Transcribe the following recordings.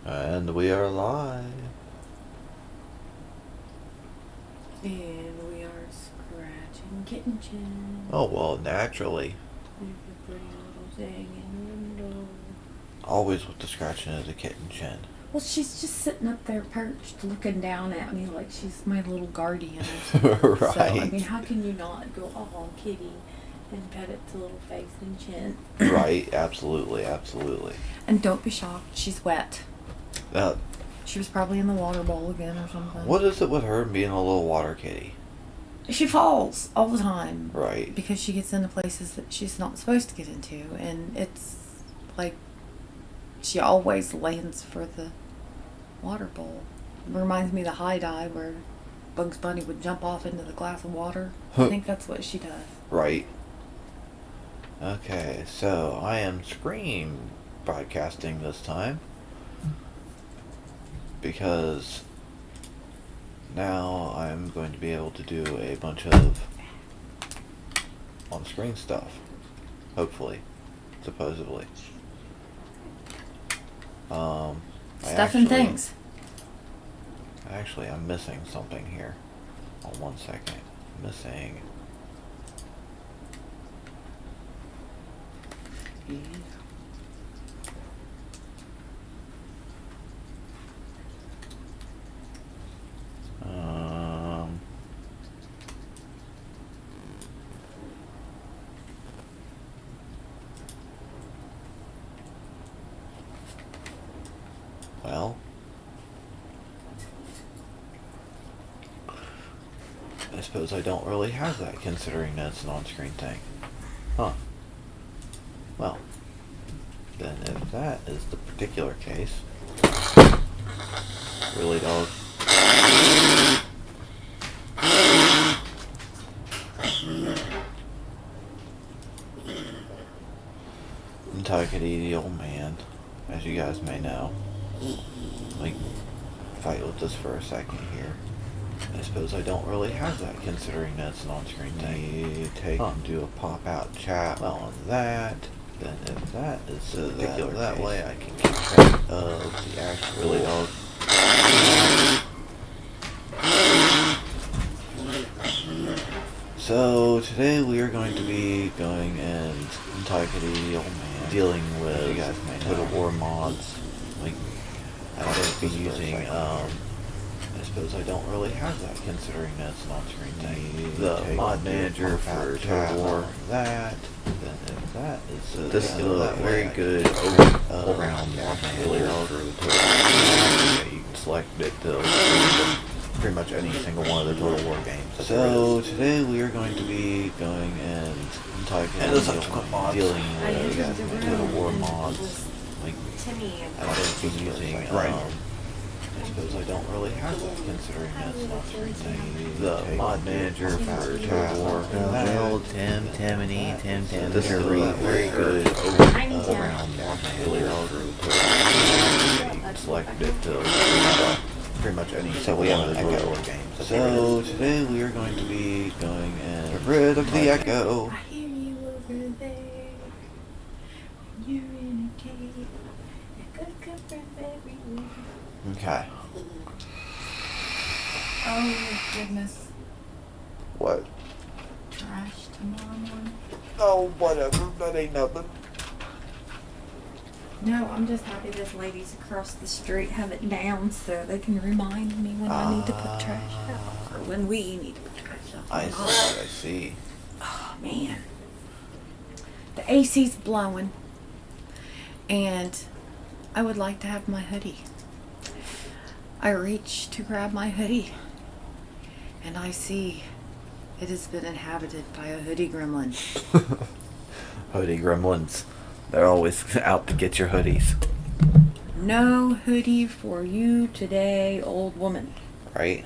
And we are live. And we are scratching kitten chin. Oh, well, naturally. There's a pretty little thing in the window. Always with the scratching of the kitten chin. Well, she's just sitting up there perched, looking down at me like she's my little guardian or something. Right. So, I mean, how can you not go, oh, kitty, and pet its little face and chin? Right, absolutely, absolutely. And don't be shocked, she's wet. Now, She was probably in the water bowl again or something. what is it with her being a little water kitty? She falls all the time. Right. Because she gets into places that she's not supposed to get into. And it's like she always lands for the water bowl. It reminds me of the high dive where Bugs Bunny would jump off into the glass of water. I think that's what she does. Right. Okay, so I am screen broadcasting this time. Because now I'm going to be able to do a bunch of on-screen stuff. Hopefully. Supposedly. Stuff and things. Actually, I'm missing something here. Hold 1 second. Missing. Well, I suppose I don't really have that, considering that it's an on-screen thing. Huh. Well, then if that is the particular case, really, dog? Kentucky, the old man, as you guys may know. Like, fight with this for a second here. I suppose I don't really have that, considering that's an on-screen thing. Take and do a pop-out chat on that. Then if that is the particular that way, I can keep track of the actual really dog. So today we are going to be going and Kentucky, old man, dealing with you guys may know, Total War mods. Like, I don't be using I suppose I don't really have that, considering that's an on-screen thing. The mod manager for Total War. That. Then if that is this is a very good all-around mod manager for the Total War. You can select it to pretty much any single one of the Total War games. So today we are going to be going and dealing with Total War mods. Like, I don't be using I suppose I don't really have that, considering that's not the mod manager for Total War. Well, Tim, Tammany, Tim, this is a very good all-around mod manager. You can select it to pretty much any single one of the Total War games. So today we are going to be going and get rid of the echo. I hear you over there. You're in a cave. Echo comes from everywhere. Okay. Oh goodness. What? Trash tomorrow morning. Oh, whatever. That ain't nothing. No, I'm just happy this ladies across the street have it down so they can remind me when I need to put trash out. Or when we need to put trash out. I see, I see. Oh man. The AC's blowing. And I would like to have my hoodie. I reach to grab my hoodie. And I see it has been inhabited by a hoodie gremlin. Hoodie gremlins. They're always out to get your hoodies. No hoodie for you today, old woman. Right?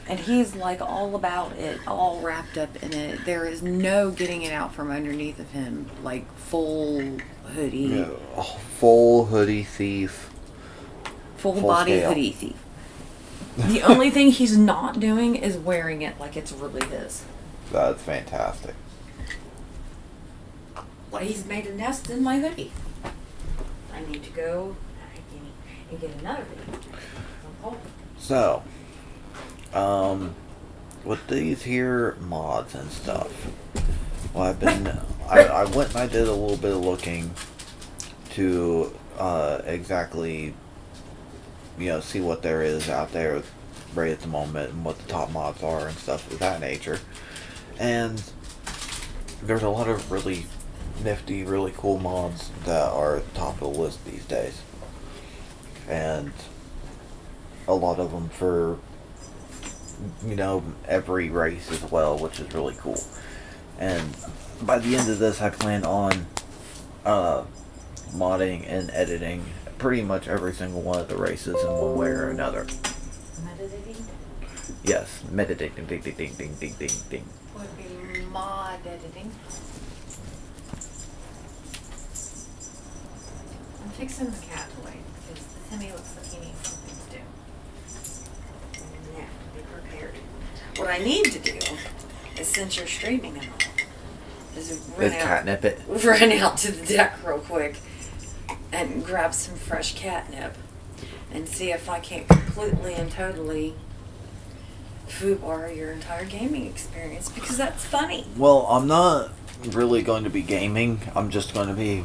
And he's like all about it, all wrapped up in it. There is no getting it out from underneath of him. Like full hoodie. Yeah, full hoodie thief. Full full body scale. hoodie thief. The only thing he's not doing is wearing it like it's really his. That's fantastic. Well, he's made a nest in my hoodie. I need to go. and get another video. So, with these here mods and stuff, well, I went and I did a little bit of looking to exactly, see what there is out there right at the moment and what the top mods are and stuff of that nature. And there's a lot of really nifty, really cool mods that are top of the list these days. And a lot of them for, every race as well, which is really cool. And by the end of this, I plan on modding and editing pretty much every single one of the races in one way or another. Meditating? Yes, meditating, ding, ding, ding, ding, ding, ding, ding. Would be mod editing. I'm fixing the cat toy because Timmy looks like he needs something to do. Yeah, be prepared. What I need to do is, since you're streaming and all, is run out to the deck real quick and grab some fresh catnip and see if I can't completely and totally foobar your entire gaming experience, because that's funny. Well, I'm not really going to be gaming. I'm just going to be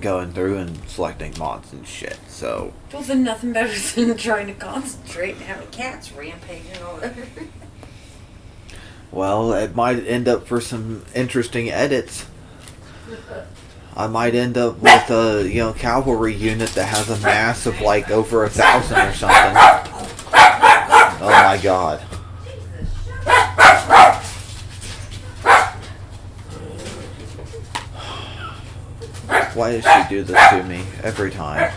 going through and selecting mods and shit, so... Well, then nothing better than trying to concentrate and having cats rampaging all over. Well, it might end up for some interesting edits. I might end up with a, cavalry unit that has a mass of like over 1,000 or something. Oh my god. Why does she do this to me every time?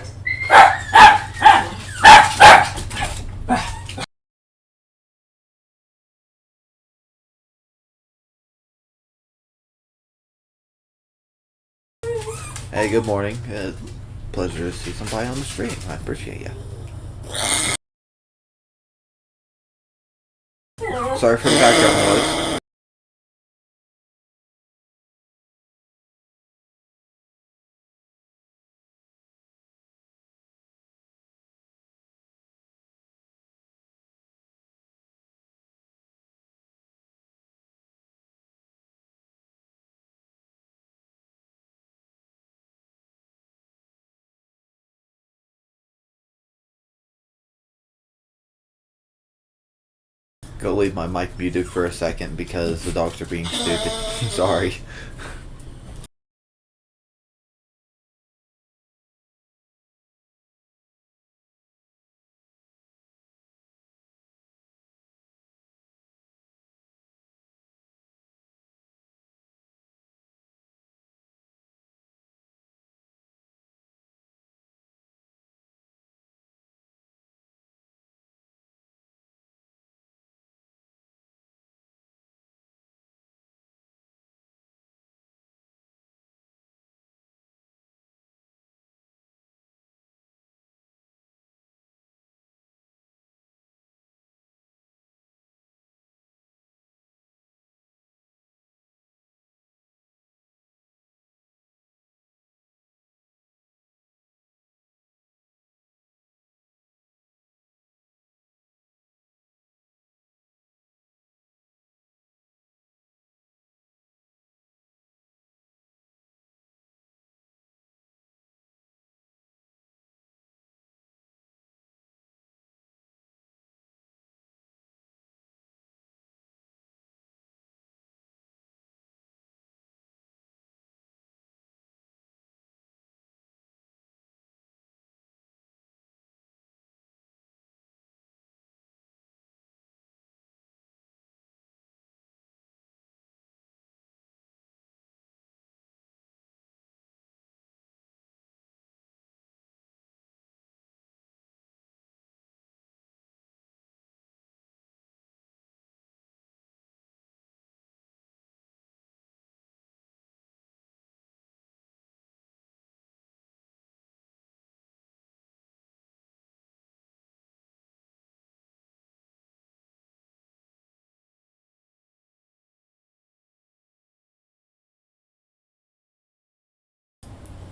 Hey, good morning. Pleasure to see somebody on the stream. I appreciate you. Sorry for the background noise. Go leave my mic muted for a second because the dogs are being stupid. Sorry.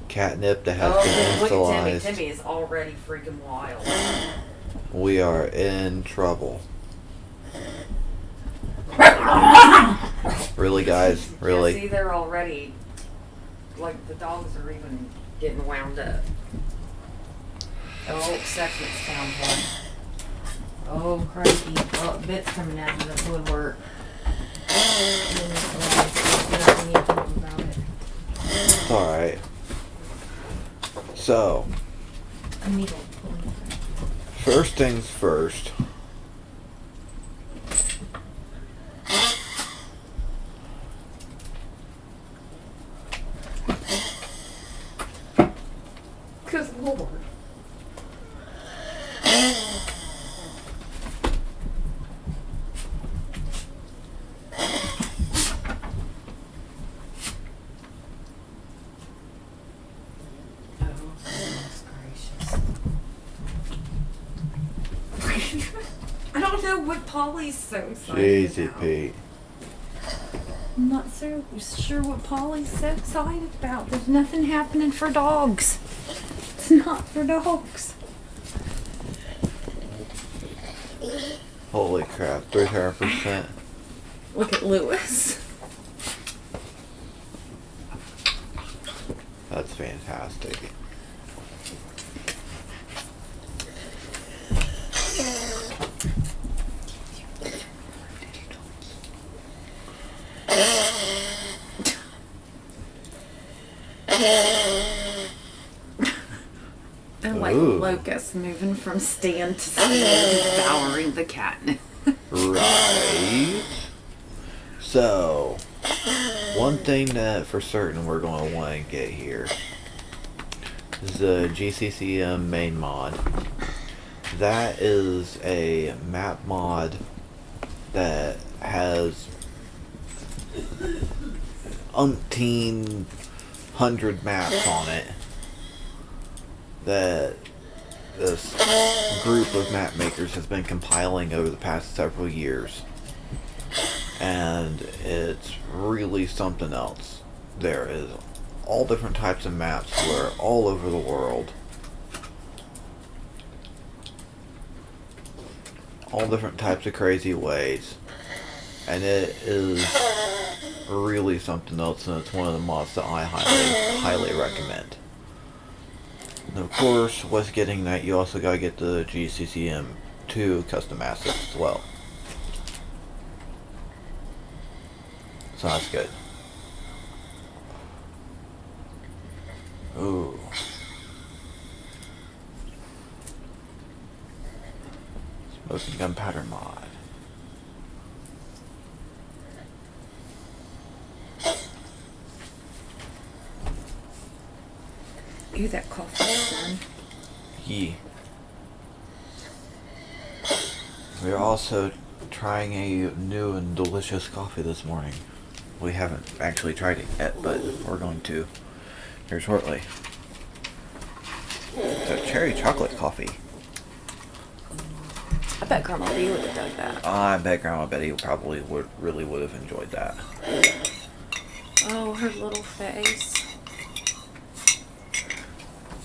catnip that has been look at Timmy. installed. Timmy is already freaking wild. We are in trouble. Really, guys? Really? Yeah, see, they're already, like, the dogs are even getting wound up. Oh, Section's found one. Oh, crikey. Oh, bits coming out of the woodwork. It's alright. So, A needle. first things first. Good Lord. I don't know what Polly's so excited Jeezy about. Pete. I'm not so sure what Polly's so excited about. There's nothing happening for dogs. It's not for dogs. Holy crap, 300%. Look at Lewis. That's fantastic. They're like Ooh. locusts moving from stand to stand, devouring the catnip. Right. So, one thing that for certain we're going to want to get here is the GCCM main mod. That is a map mod that has umpteen hundred maps on it that this group of map makers has been compiling over the past several years, and it's really something else. There is all different types of maps where all over the world, all different types of crazy ways, and it is really something else, and it's one of the mods that I highly recommend. And of course, with getting that, you also gotta get the GCCM2 custom assets as well. So that's good. Ooh. Smoking gunpowder mod. Ooh, that coffee's fun. Yeah. We're also trying a new and delicious coffee this morning. We haven't actually tried it yet, but we're going to here shortly. It's a cherry chocolate coffee. I bet Grandma B would have done that. I bet Grandma Betty probably really would have enjoyed that. Oh, her little face.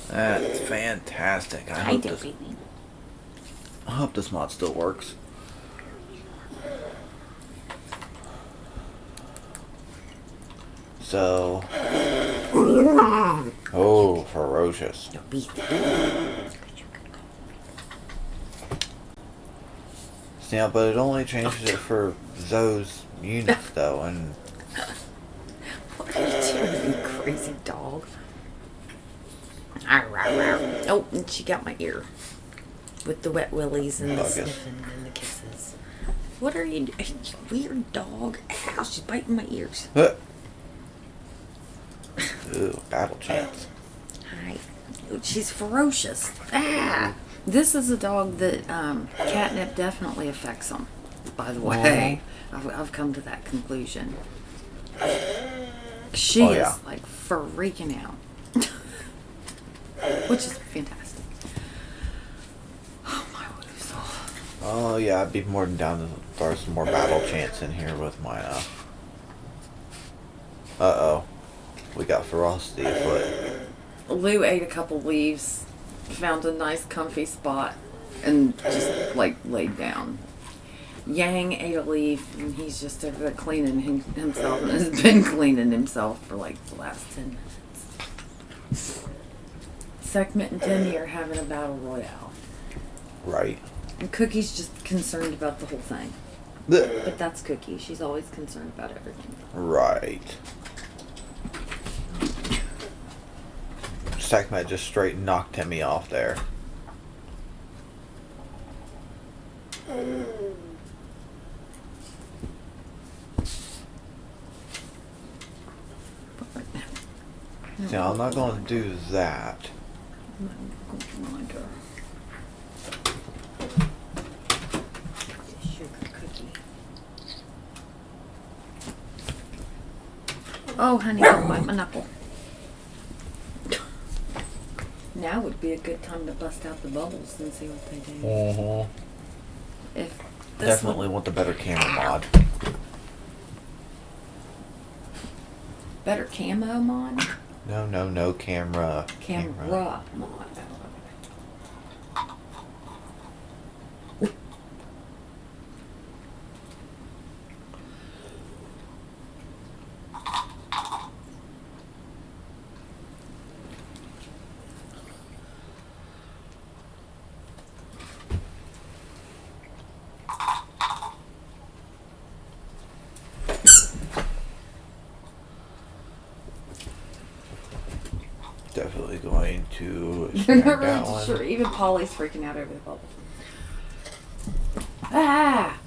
That's fantastic. I hope this mod still works. So, oh, ferocious. Don't beat that. Yeah, but it only changes it for those units though, and What are you doing, you crazy dog? Oh, and she got my ear. With the wet willies and the Doggos. sniffing and the kisses. What are you doing? Weird dog. Ow, she's biting my ears. Ooh, battle chance. Hi. She's ferocious. Ah! This is a dog that catnip definitely affects him. By the way, I've come to that conclusion. She Oh, is yeah. like freaking out, which is fantastic. Oh my woozle. Oh yeah, I'd be more than down to throw some more battle chants in here with my Uh-oh. We got ferocity afoot. Lou ate a couple leaves, found a nice comfy spot, and just like laid down. Yang ate a leaf, and he's just over there cleaning himself, and has been cleaning himself for like the last 10 minutes. Sekhmet and Timmy are having a battle royale. Right. And Cookie's just concerned about the whole thing. But that's Cookie. She's always concerned about everything. Right. Sekhmet just straight knocked Timmy off there. Now, I'm not going to do that. I'm not going to mind her. Sugar cookie. Oh, honey, don't bite my knuckle. Now would be a good time to bust out the bubbles and see what they do. Mm-hmm. If this Definitely want the better camera mod. better camo mod? No, camera. Camera mod. Definitely going to You're snag not that really one. sure. Even Polly's freaking out over the bubble. Ah!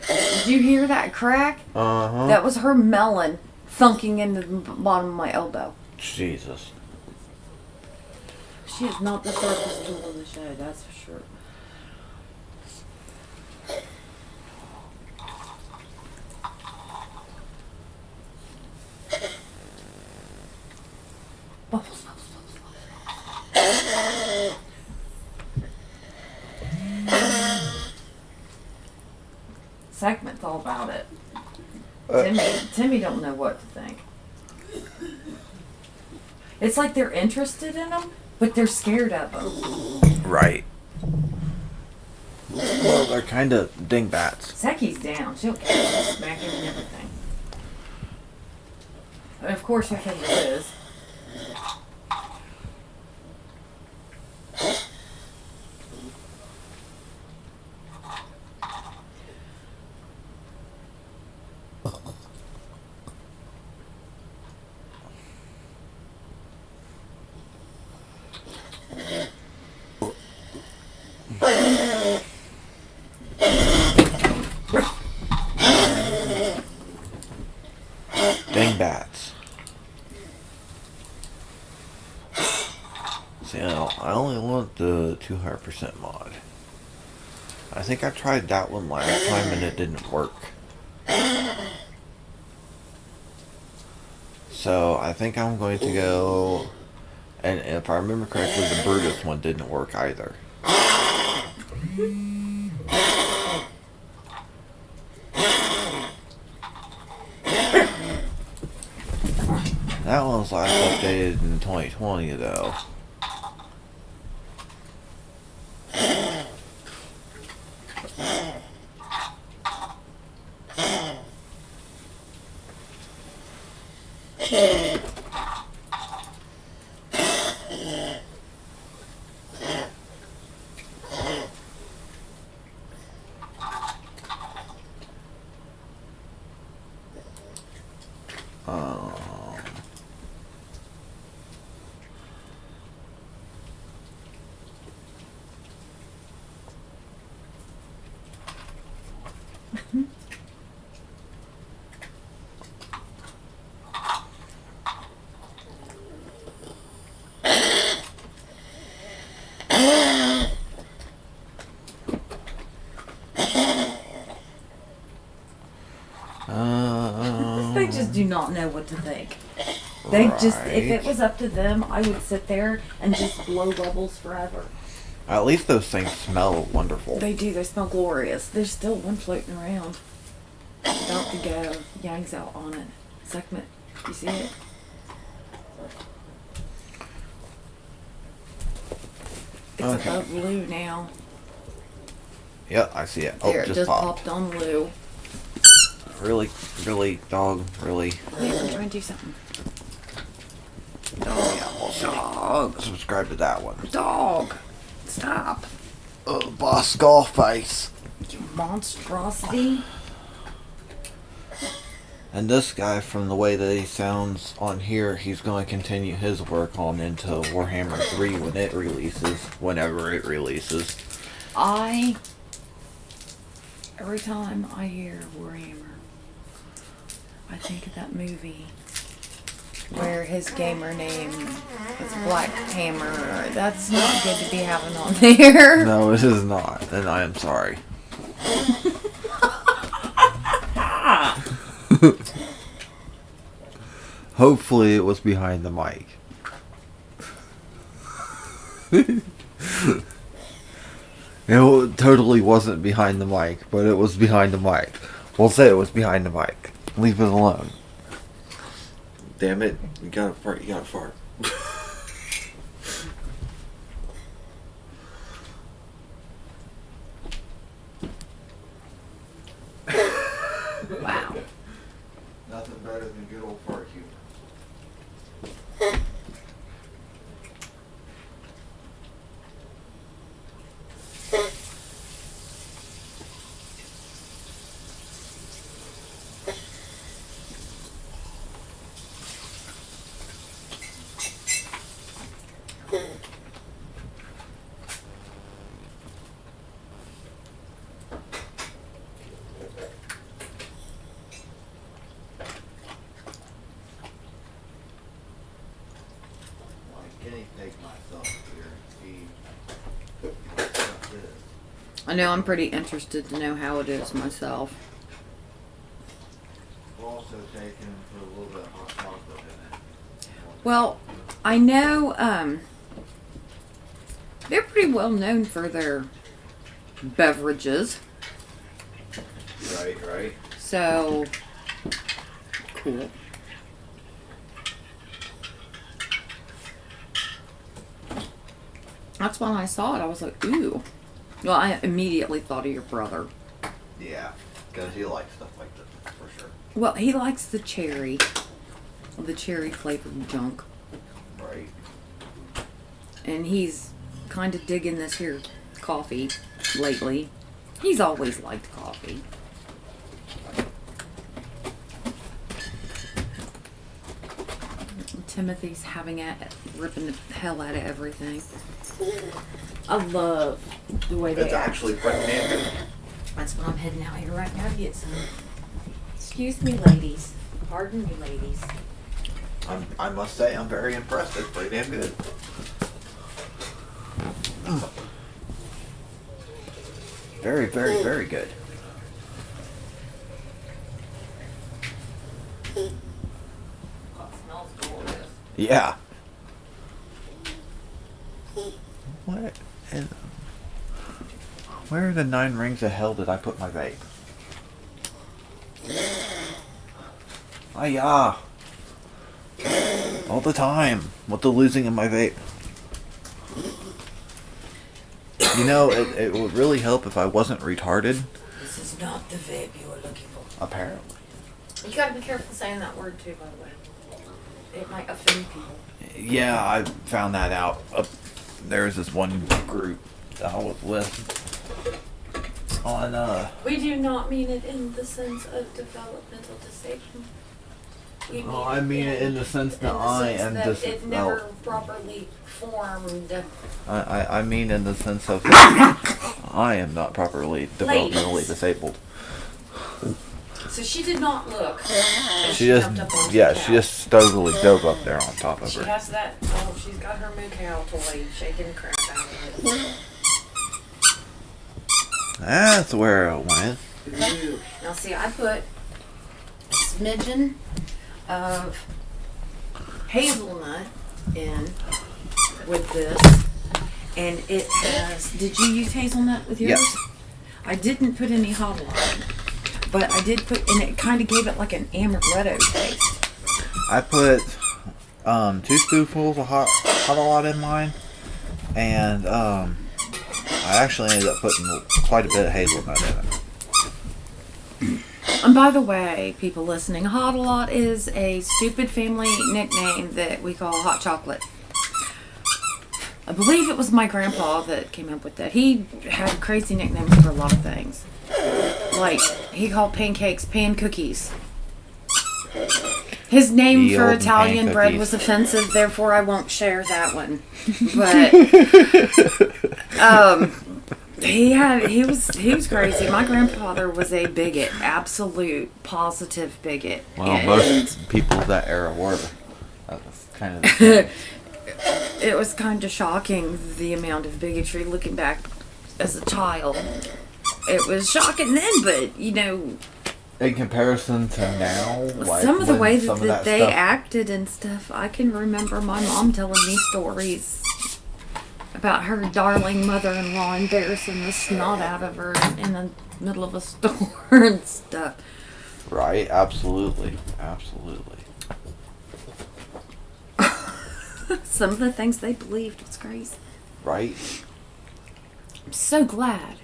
Did you hear that crack? Uh-huh. That was her melon thunking into the bottom of my elbow. Jesus. She is not the sharpest tool in the shed, that's for sure. Bubbles, bubbles, bubbles, bubbles. Segment's all about it. Timmy don't know what to think. It's like they're interested in them, but they're scared of them. Right. Well, they're kind of dingbats. Seki's down. She'll catch him, smack him and everything. And of course, who can resist? Dingbats. See, I only want the 200% mod. I think I tried that one last time and it didn't work. So I think I'm going to go, and if I remember correctly, the Brutus one didn't work either. That one was last updated in 2020 though. They just do not know what to think. They just, if it was up to them, I would sit there and just blow bubbles forever. At least those things smell wonderful. They do, they smell glorious. There's still one floating around. About to go. Yang's out on it. Segment, you see it? It's above Lou now. Yeah, I see it. There, Oh, it just just popped. popped on Lou. Really, dog, really. Wait, I'm trying to do something. Dog. Subscribe to that one. Dog. Stop. Boss Skullface. You monstrosity. And this guy, from the way that he sounds on here, he's going to continue his work on into Warhammer 3 when it releases, whenever it releases. Every time I hear Warhammer, I think of that movie where his gamer name is Black Hammer. That's not good to be having on there. No, it is not, and I am sorry. Hopefully it was behind the mic. It totally wasn't behind the mic, but it was behind the mic. We'll say it was behind the mic. Leave it alone. Damn it. You gotta fart. Wow. Nothing better than good old fart humor. I know I'm pretty interested to know how it is myself. Also taken put a little bit of hot chocolate in it. Well, I know they're pretty well known for their beverages. Right. So cool. That's when I saw it. I was like, ooh. Well, I immediately thought of your brother. Yeah, because he likes stuff like that, for sure. Well, he likes the cherry flavored junk. Right. And he's kind of digging this here coffee lately. He's always liked coffee. Timothy's having it, ripping the hell out of everything. I love the way they It's act. actually pretty damn good. That's what I'm heading out here right now to get some. Excuse me, ladies. Pardon me, ladies. I must say, I'm very impressed. It's pretty damn good. Very, very, very good. That smells gorgeous. Yeah. What? Where are the 9 rings of hell did I put my vape? Ah, all the time with the losing of my vape. You know, it would really help if I wasn't retarded. This is not the vape you were looking for. Apparently. You gotta be careful saying that word too, by the way. It might offend people. Yeah, I found that out. There's this one group that I was with on We do not mean it in the sense of developmental disablement. We mean it in the sense that I am it never properly formed. I mean in the sense of I am not properly developmentally disabled. So she did not look. She just, jumped up onto yeah, the she couch. just totally dove up there on top of She her. has that. Oh, she's got her moo cow toy shaking the crap out of it. That's where it went. Ooh. Now see, I put a smidgen of hazelnut in with this, and it has. Did you use hazelnut with yours? Yes. I didn't put any hot lime, but I did put, and it kind of gave it like an amaretto taste. I put 2 spoonfuls of hot a lot in mine, And I actually ended up putting quite a bit of hazelnut in it. And by the way, people listening, Hot a Lot is a stupid family nickname that we call hot chocolate. I believe it was my grandpa that came up with that. He had crazy nicknames for a lot of things. Like, he called pancakes pan cookies. His name Ye for olden Italian pan bread cookies. was offensive, therefore I won't share that one. But he was crazy. My grandfather was a bigot, absolute positive bigot. Well, And most people of that era were. That was kind of the thing. it was kind of shocking, the amount of bigotry looking back as a child. It was shocking then, but you know, In comparison to now, like some of the when ways some of that they stuff, acted and stuff, I can remember my mom telling me stories about her darling mother-in-law embarrassing the snot out of her in the middle of a store and stuff. right? Absolutely, absolutely. Some of the things they believed was crazy. Right? I'm so glad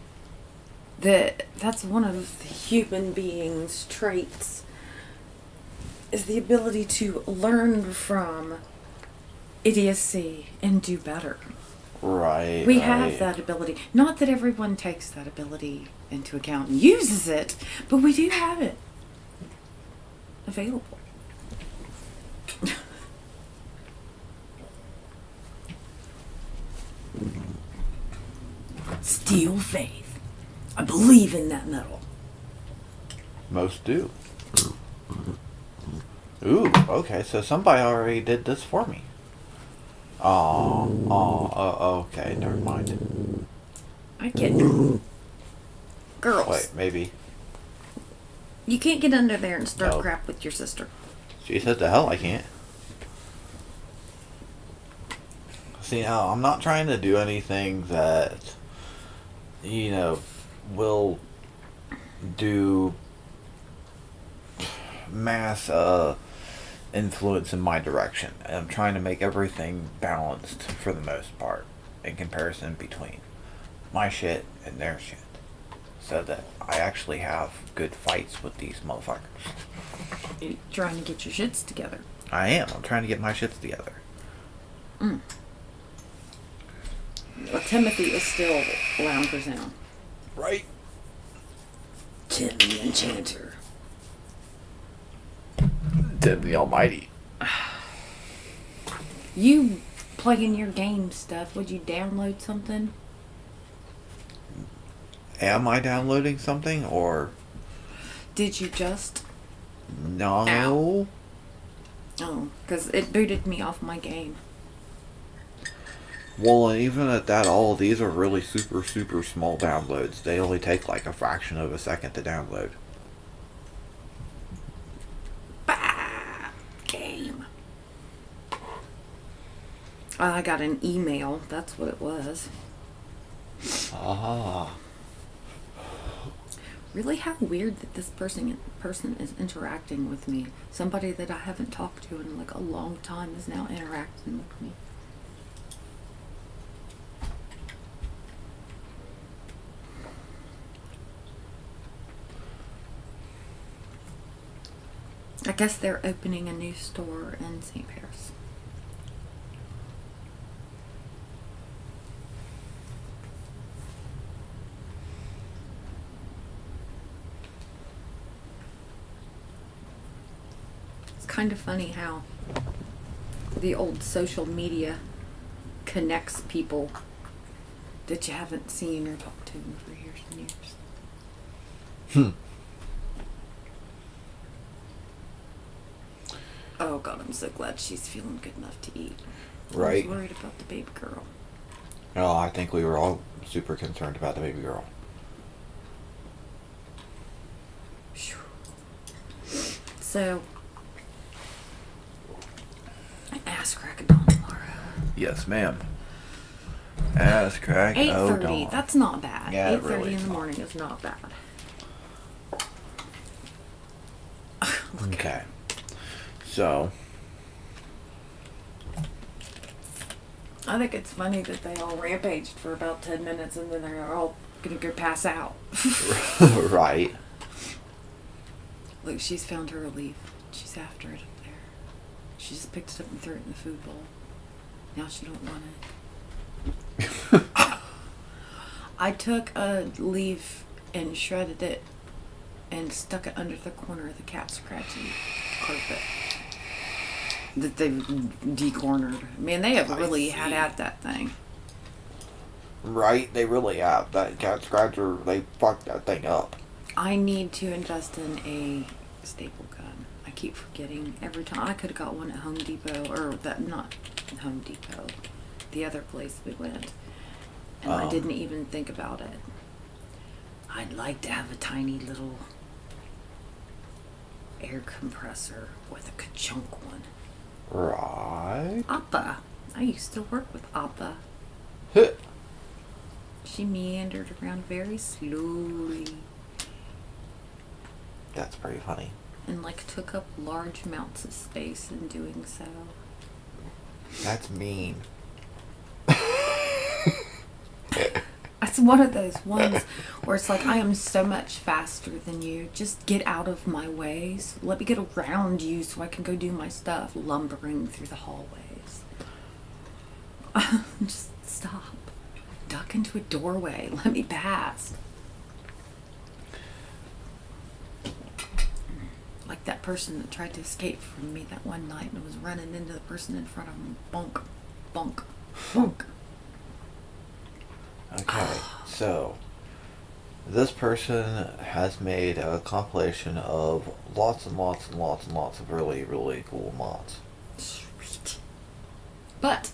that that's one of the human being's traits, is the ability to learn from idiocy and do better. Right. We right. have that ability. Not that everyone takes that ability into account and uses it, but we do have it available. Steal faith. I believe in that metal. Most do. Ooh, okay, so somebody already did this for me. Okay, never mind. I get it. Girls, Wait, maybe. you can't get under there and start No. crap with your sister. She said the hell I can't. See, now, I'm not trying to do anything that, you know, will do mass influence in my direction. I'm trying to make everything balanced for the most part in comparison between my shit and their shit, so that I actually have good fights with these motherfuckers. You're trying to get your shits together. I am. I'm trying to get my shits together. Well, Timothy is still around for sound. Right. Tim the Enchanter. Tim the Almighty. You playing your game stuff, would you download something? Am I downloading something or Did you just? no? Ow. Oh, because it booted me off my game. Well, and even at that, all of these are really super, super small downloads. They only take like a fraction of a second to download. Bah! Game. I got an email. That's what it was. Ah. Really, how weird that this person is interacting with me. Somebody that I haven't talked to in like a long time is now interacting with me. I guess they're opening a new store in St. Paris. It's kind of funny how the old social media connects people that you haven't seen or talked to for years and years. Oh God, I'm so glad she's feeling good enough to eat. Right. I was worried about the baby girl. Oh, I think we were all super concerned about the baby girl. Phew. So, ass crack of dawn tomorrow. Yes, ma'am. Ass crack. 8:30. dawn. That's not bad. Yeah, it 8:30 really in is the not. morning is not bad. Okay. So. I think it's funny that they all rampaged for about 10 minutes and then they're all gonna go pass out. Right. Look, she's found her relief. She's after it up there. She just picked it up and threw it in the food bowl. Now she don't want it. I took a leaf and shredded it and stuck it under the corner of the cat scratchy carpet that they've decornered. Man, they have really had at that thing. Right, they really have. That cat scratcher, they fucked that thing up. I need to invest in a staple gun. I keep forgetting every time. I could have got one at Home Depot, or that, not Home Depot, the other place we went. And I didn't even think about it. I'd like to have a tiny little air compressor with a ka-chunk one. Right. Appa. I used to work with Appa. Huh. She meandered around very slowly That's pretty funny. and like took up large amounts of space in doing so. That's mean. It's one of those ones where it's like, I am so much faster than you. Just get out of my ways. Let me get around you so I can go do my stuff, lumbering through the hallways. Just stop. Duck into a doorway. Let me pass. Like that person that tried to escape from me that one night and was running into the person in front of him. Bonk, bonk, bonk. Okay, so this person has made a compilation of lots and lots and lots and lots of really, really cool mods. Sweet. But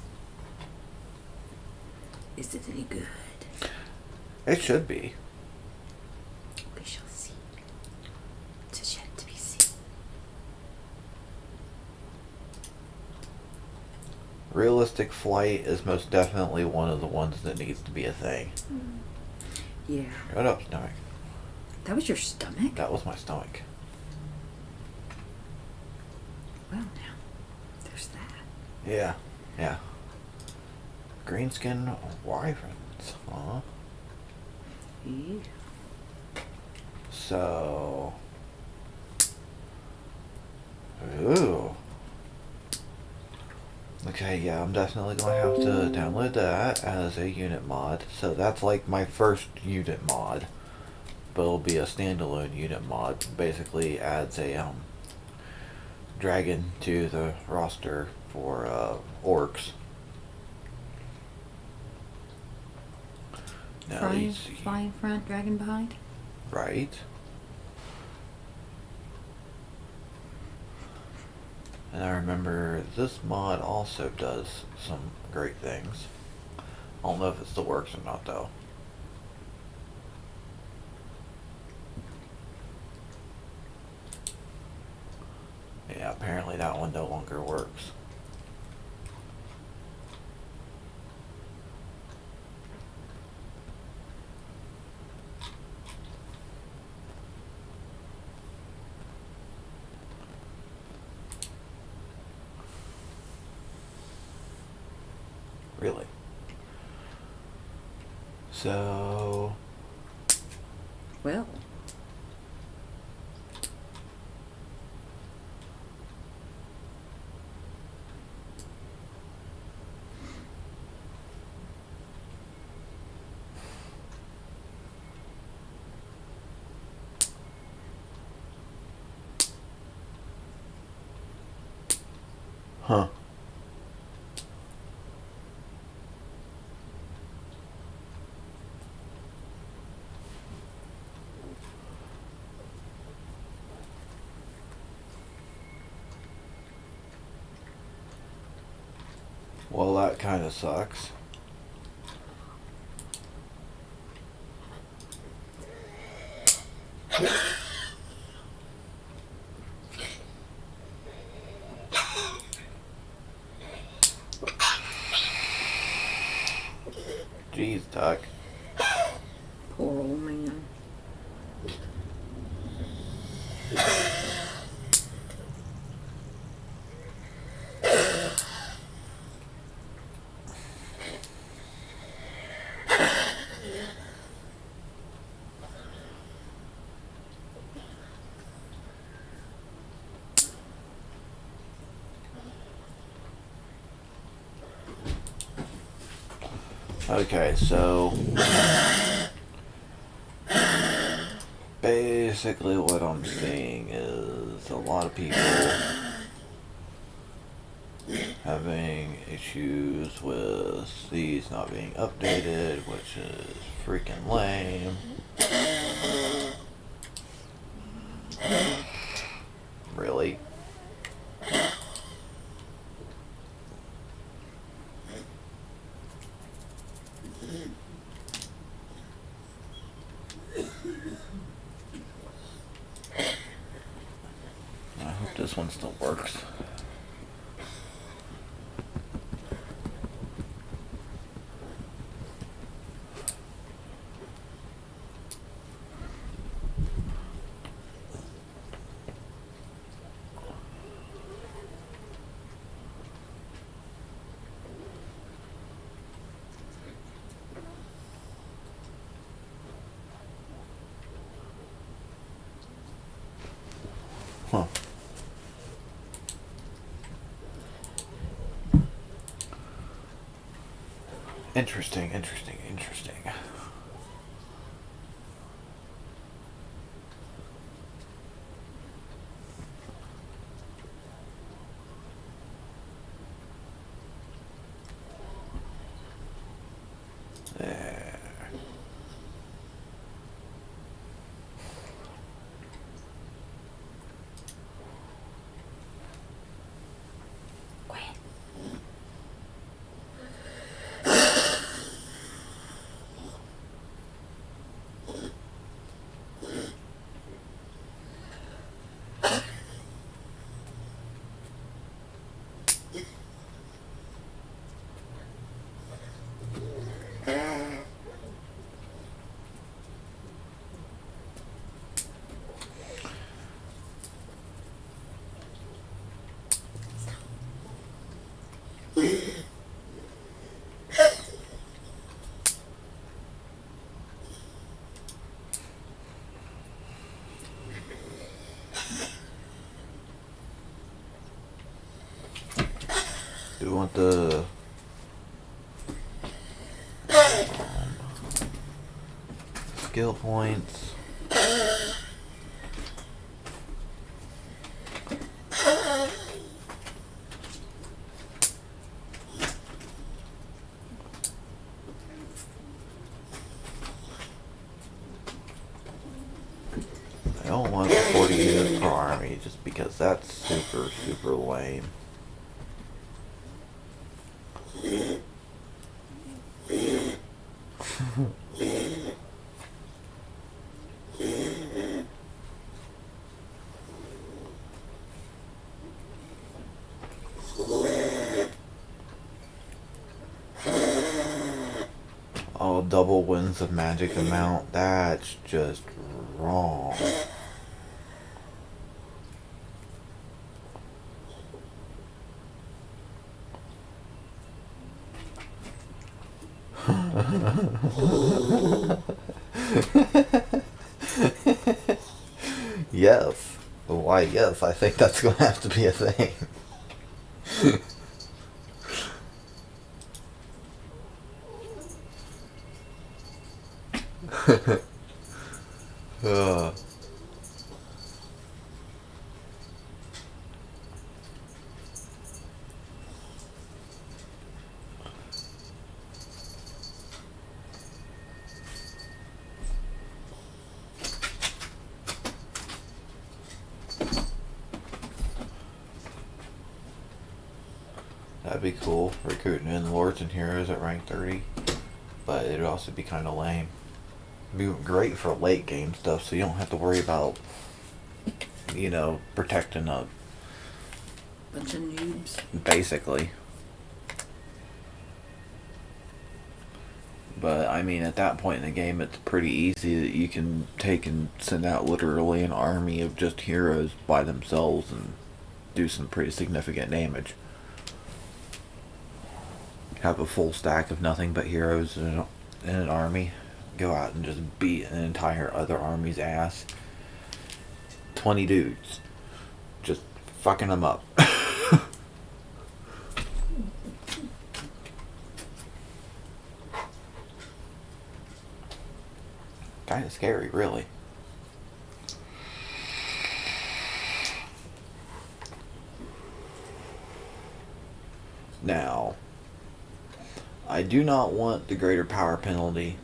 is it any good? It should be. We shall see. It is yet to be seen. Realistic flight is most definitely one of the ones that needs to be a thing. Yeah. Shut up, stomach. That was your stomach? That was my stomach. Well, now, there's that. Yeah, yeah. Greenskin wyverns, huh? Yeah. So... Ooh. Okay, yeah, I'm definitely going to have to download that as a unit mod. So that's like my first unit mod. But it'll be a standalone unit mod. Basically adds a dragon to the roster for orcs. Now Fly in front, dragon behind? Right. And I remember this mod also does some great things. I don't know if it still works or not though. Yeah, apparently that one no longer works. Really? So... Well. Huh. Well, that kind of sucks. Jeez, Doc. Poor old man. Okay, so basically what I'm seeing is a lot of people having issues with these not being updated, which is freaking lame. Really? I hope this one still works. Huh. Interesting. There. Do we want the skill points? I don't want 40 units per army just because that's super lame. Oh, double wins of magic amount. That's just wrong. Yes. Why, yes, I think that's going to have to be a thing. That'd be cool, recruiting in lords and heroes at rank 30, but it'd also be kind of lame. It'd be great for late game stuff, so you don't have to worry about, you know, protecting a Bunch of noobs. basically. But I mean, at that point in the game, it's pretty easy that you can take and send out literally an army of just heroes by themselves and do some pretty significant damage. Have a full stack of nothing but heroes in an army. Go out and just beat an entire other army's ass. 20 dudes. Just fucking them up. Kind of scary, really. Now, I do not want the greater power penalty.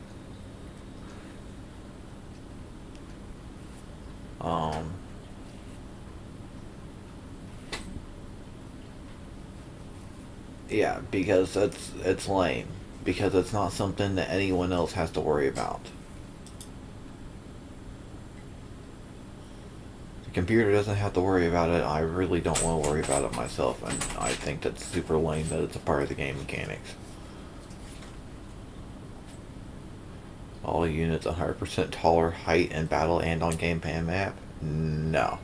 Yeah, because it's lame. Because it's not something that anyone else has to worry about. The computer doesn't have to worry about it. I really don't want to worry about it myself, and I think that's super lame that it's a part of the game mechanics. All units 100% taller height in battle and on gamepad map? No.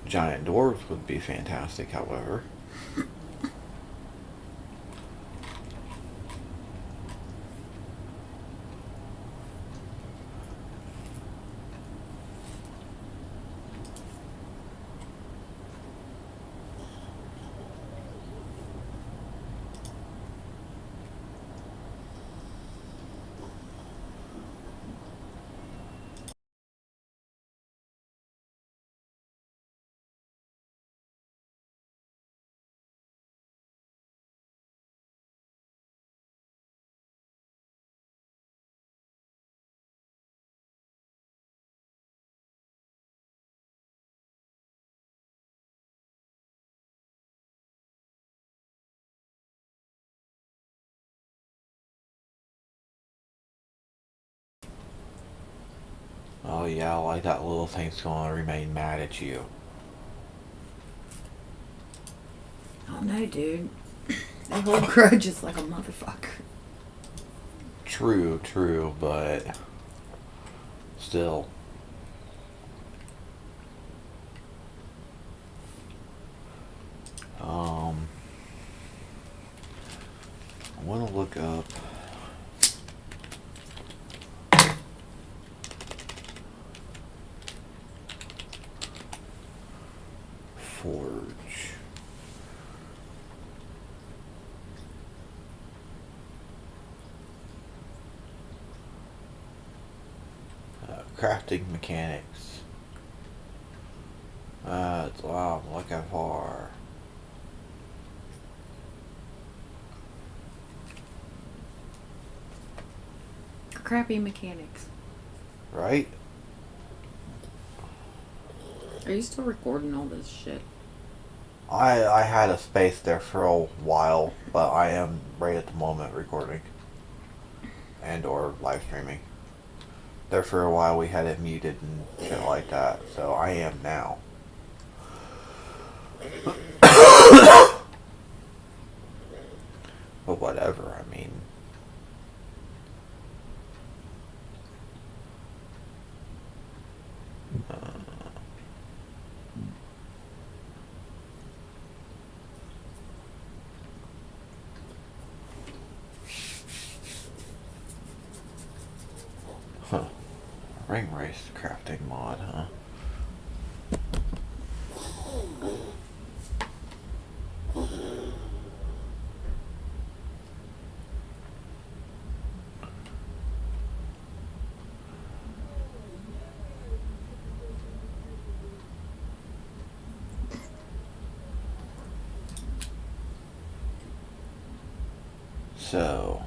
Giant dwarves would be fantastic, however. Oh yeah, like that little thing's gonna remain mad at you. Oh no, dude. They hold grudges like a motherfucker. True, but still. I want to look up Forge. Crafting mechanics. That's what I'm looking for. Crappy mechanics. Right? Are you still recording all this shit? I had a space there for a while, but I am right at the moment recording. And or live streaming. There for a while we had it muted and shit like that, so I am now. But whatever, I mean. Huh. Ring race crafting mod, huh? So,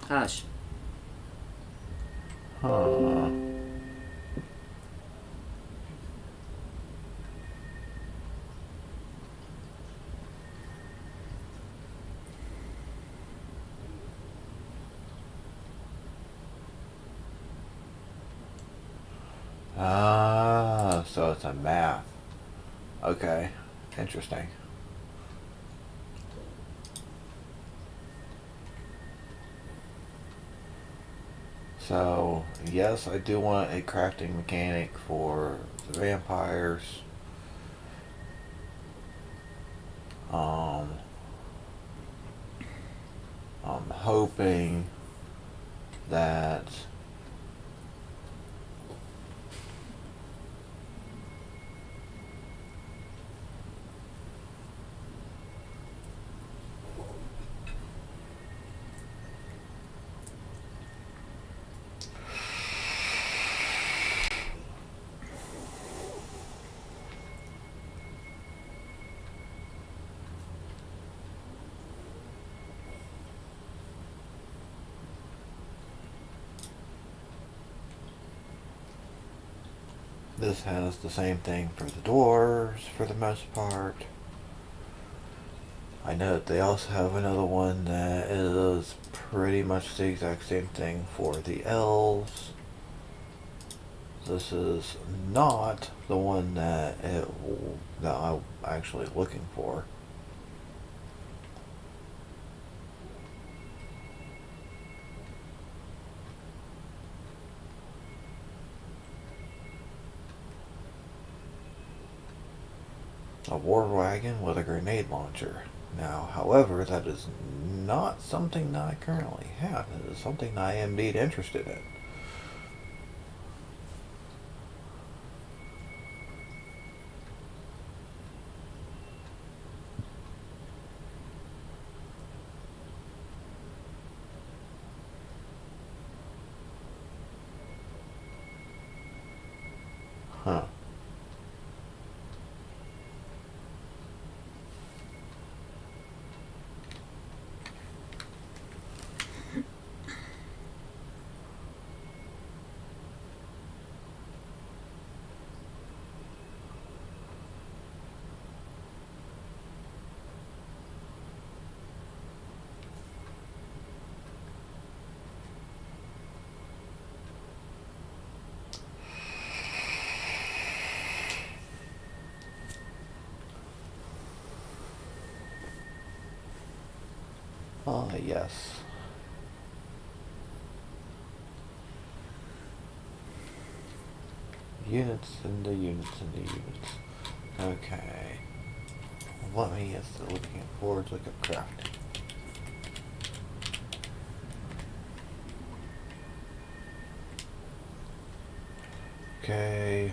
Hush. huh. Ah, so it's a map. Okay, interesting. So, yes, I do want a crafting mechanic for the vampires. Um, I'm hoping that this has the same thing for the dwarves for the most part. I know that they also have another one that is pretty much the exact same thing for the elves. This is not the one that I'm actually looking for. A war wagon with a grenade launcher. Now, however, that is not something that I currently have. It is something that I am indeed interested in. Huh. Ah, yes. Units and the units and the units. Okay. Let me get to looking forward to look at crafting. Okay.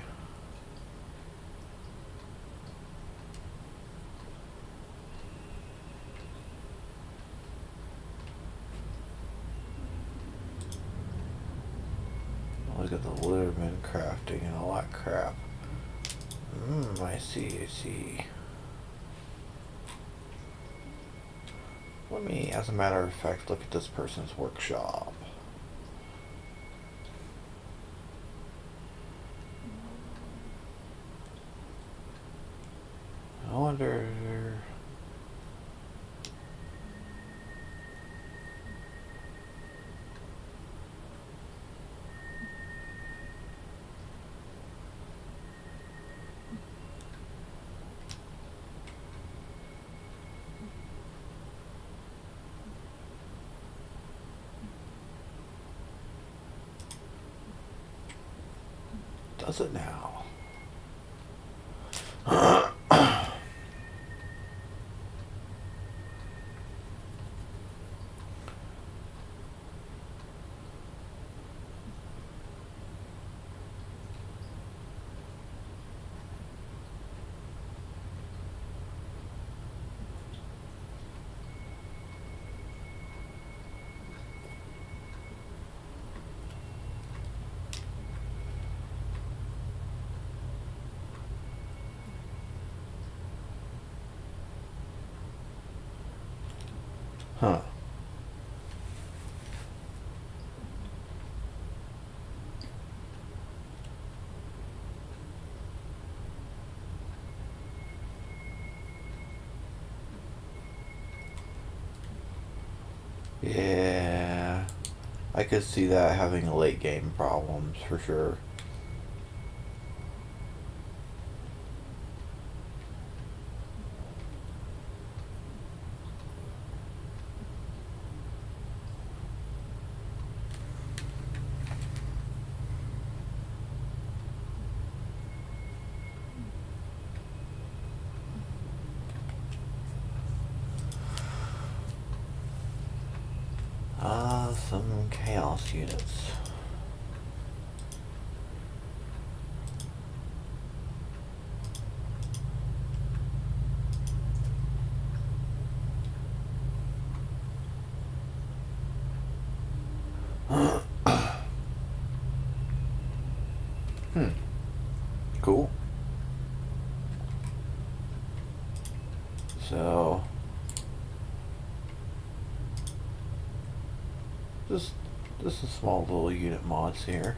Look at the Litterman crafting and all that crap. I see, I see. Let me, as a matter of fact, look at this person's workshop. I wonder... Does it now? Huh. Yeah, I could see that having late game problems for sure. mouse units. Cool. So just a small little unit mods here.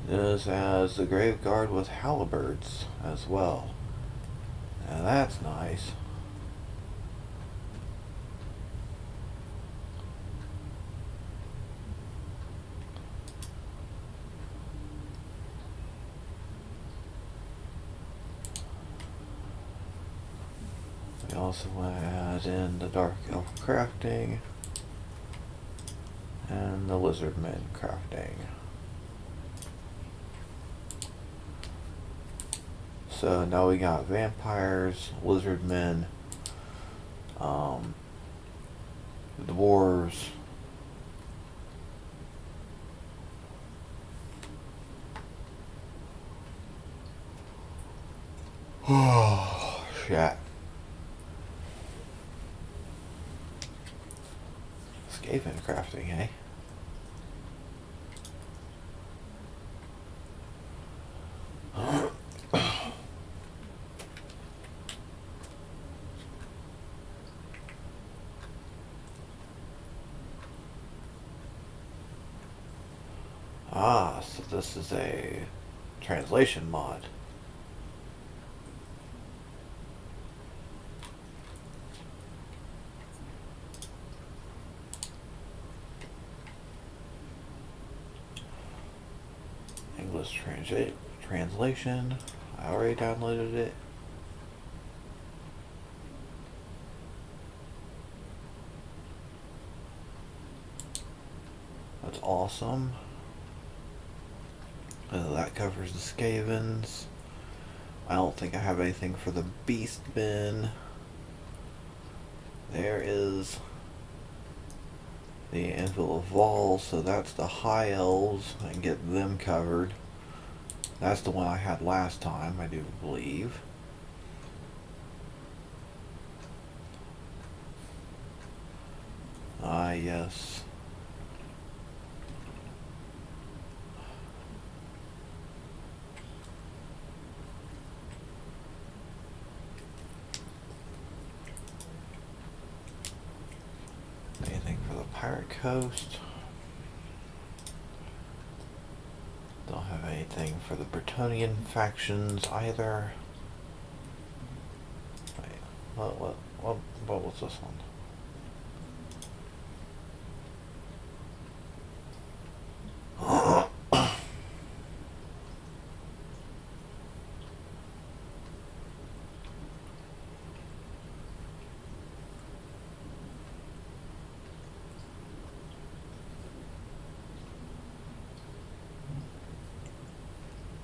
This has the grave guard with halberds as well. Now that's nice. We also want to add in the dark elf crafting and the lizardmen crafting. So now we got vampires, lizardmen, dwarves, oh shit. Skaven crafting, eh? Ah, so this is a translation mod. English translation. I already downloaded it. That's awesome. That covers the Skavens. I don't think I have anything for the Beastmen. There is the Anvil of Vol, so that's the High Elves, and get them covered. That's the one I had last time, I do believe. Ah, yes. Anything for the Pirate Coast? Don't have anything for the Bretonian factions either. Wait, what was this one?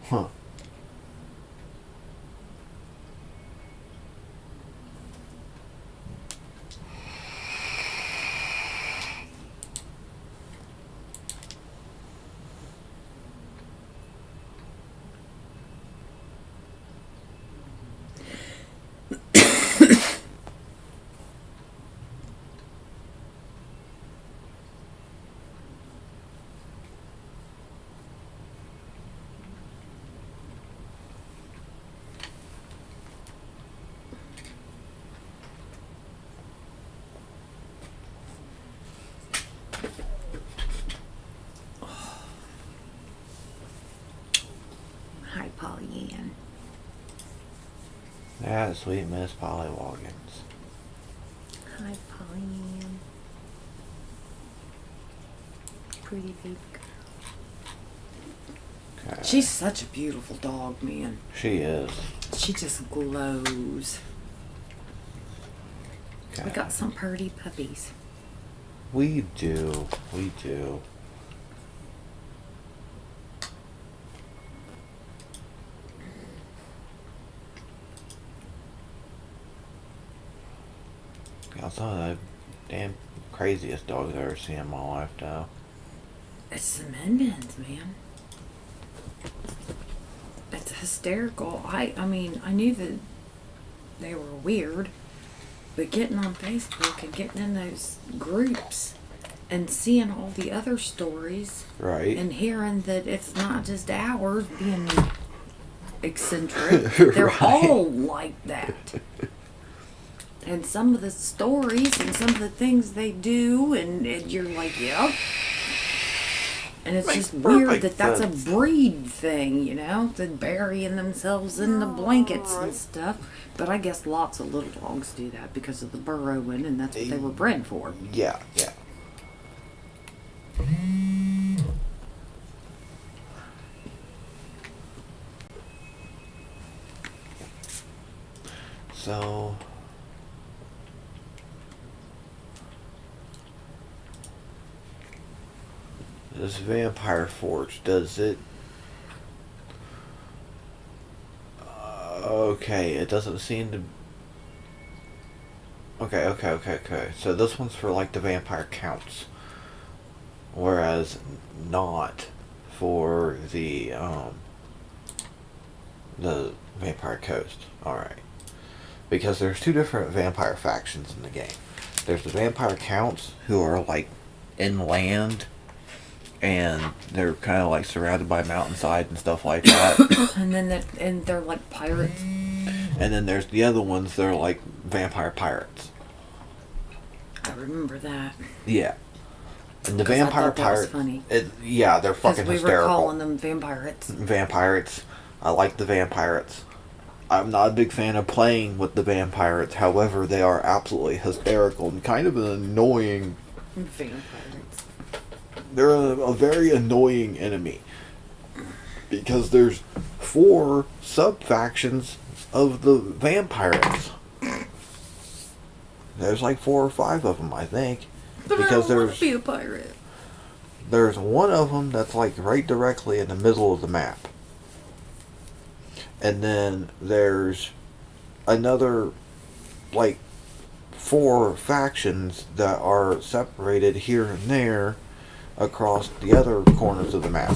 Huh. Hi, Pollyann. Yeah, sweet Miss Pollywoggins. Hi, Pollyann. Pretty big girl. Okay. She's such a beautiful dog, man. She is. She just glows. Okay. We got some purty puppies. We do. We do. Got some of the damn craziest dogs I've ever seen in my life, though. It's the Min-Mins, man. It's hysterical. I mean, I knew that they were weird, but getting on Facebook and getting in those groups and seeing all the other stories, Right. and hearing that it's not just ours being eccentric, they're Right. all like that. And some of the stories and some of the things they do, and you're like, yep. And it's Makes just weird perfect that that's sense. a breed thing, you know? They're burying themselves in the blankets and stuff. But I guess lots of little dogs do that because of the burrowing, and that's what they were bred for. Yeah, yeah. So... this Vampire Forge, does it... okay, it doesn't seem to... Okay. So this one's for, like, the vampire counts. Whereas not for the Vampire Coast. Alright. Because there's two different vampire factions in the game. There's the vampire counts, who are, like, inland, and they're kind of like surrounded by mountainside and stuff like that. And then they're like pirates. And then there's the other ones that are like vampire pirates. I remember that. Yeah. And the 'Cause I vampire thought that was pirates, funny. yeah, they're Because fucking we were hysterical. calling them vampirates. Vampirates. I like the vampirates. I'm not a big fan of playing with the vampirates. However, they are absolutely hysterical and kind of an annoying. Vampirates. They're a very annoying enemy. Because there's 4 sub-factions of the vampires. There's like 4 or 5 of them, I think. But Because I don't want to be a pirate. there's one of them that's like right directly in the middle of the map. And then there's another like 4 factions that are separated here and there across the other corners of the map.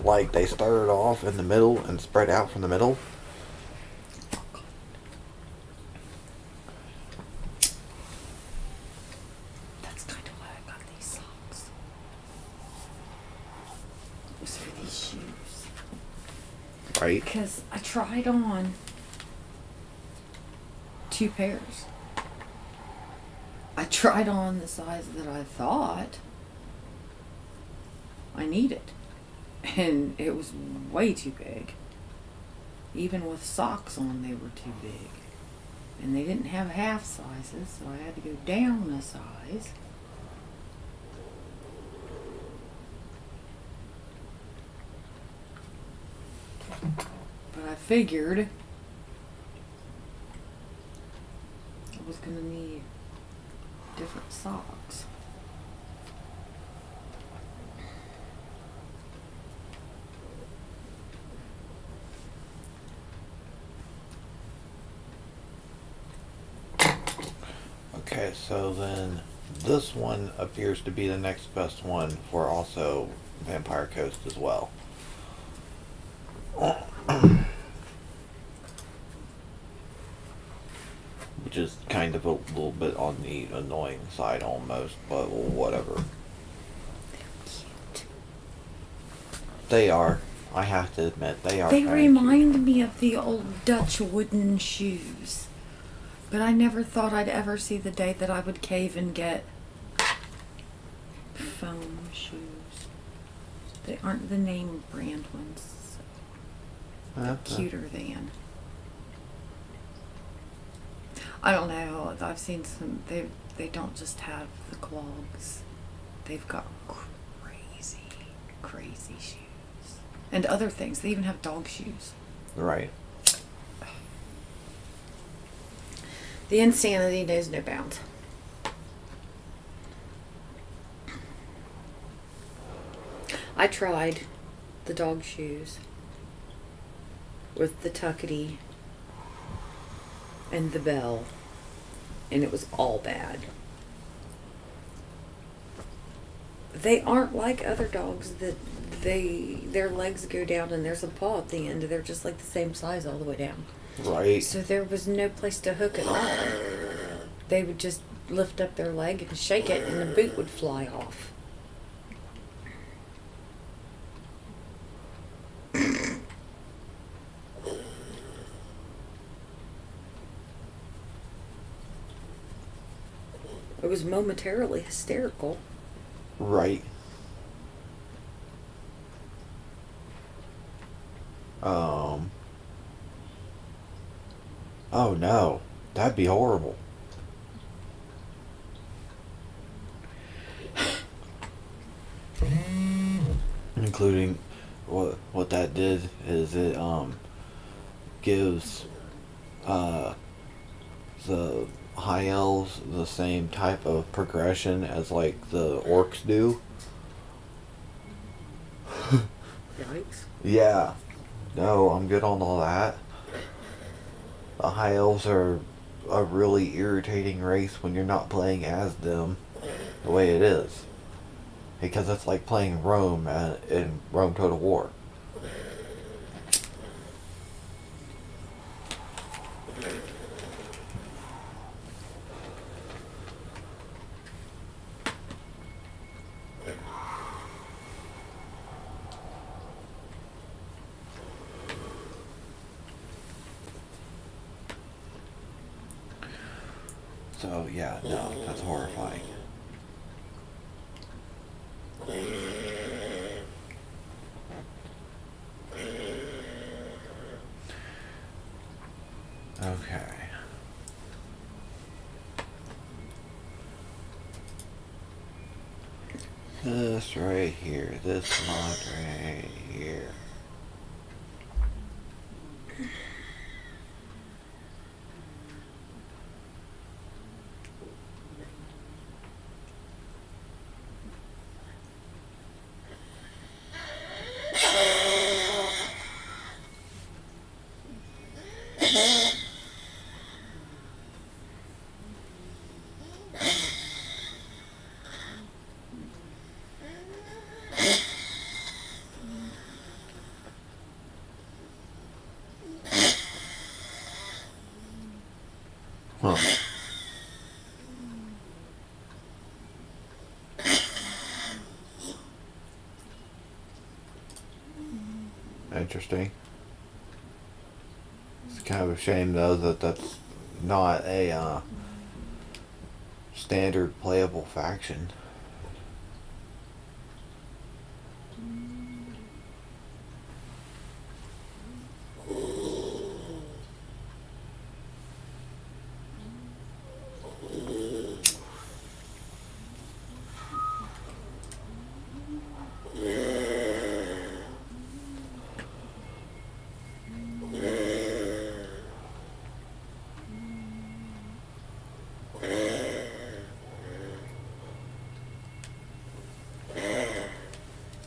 Like they started off in the middle and spread out from the middle. That's kind of why I got these socks. It was for these shoes. Right? Because I tried on 2 pairs. I tried on the size that I thought I needed. And it was way too big. Even with socks on, they were too big. And they didn't have half sizes, so I had to go down a size. But I figured I was going to need different socks. Okay, so then this one appears to be the next best one for also Vampire Coast as well. Which is kind of a little bit on the annoying side almost, but whatever. Cute. They are. I have to admit, they are. They kinda remind me of the old Dutch wooden shoes. But I never thought I'd ever see the day that I would cave and get foam shoes. They aren't the name brand ones. So they're cuter than. I don't know. I've seen some. They don't just have the clogs. They've got crazy shoes and other things. They even have dog shoes. Right. The insanity knows no bounds. I tried the dog shoes with the tuckety and the bell, and it was all bad. They aren't like other dogs that their legs go down and there's a paw at the end. They're just like the same size all the way down. Right. So there was no place to hook it on. They would just lift up their leg and shake it, and the boot would fly off. It was momentarily hysterical. Right. Oh no. That'd be horrible. Including what that did is it gives the high elves the same type of progression as like the orcs do. Yikes. Yeah. No, I'm good on all that. The high elves are a really irritating race when you're not playing as them the way it is. Because it's like playing Rome in Rome Total War. So yeah, no, that's horrifying. Okay. This right here, this mod right here. Huh. Interesting. It's kind of a shame though that that's not a standard playable faction.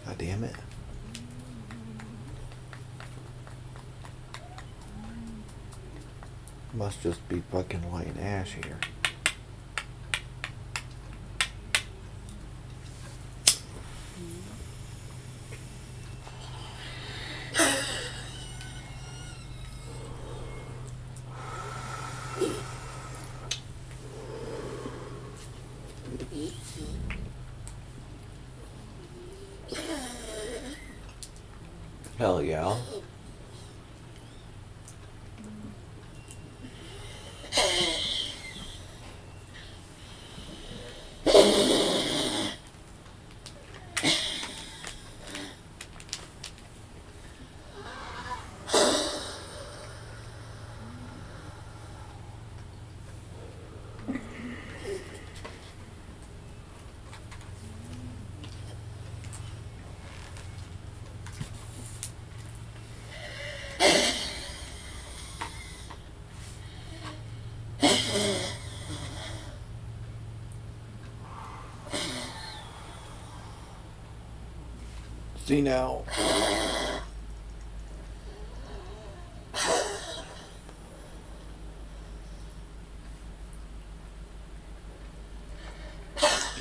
God damn it. Must just be fucking light and ash here. Hell yeah. See now.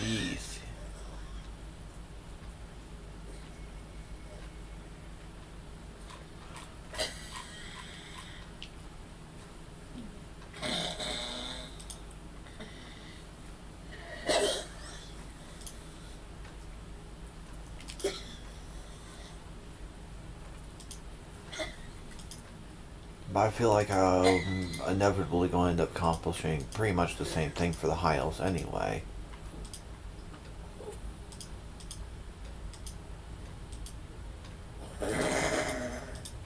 Easy. But I feel like I'm inevitably going to end up accomplishing pretty much the same thing for the high elves anyway. I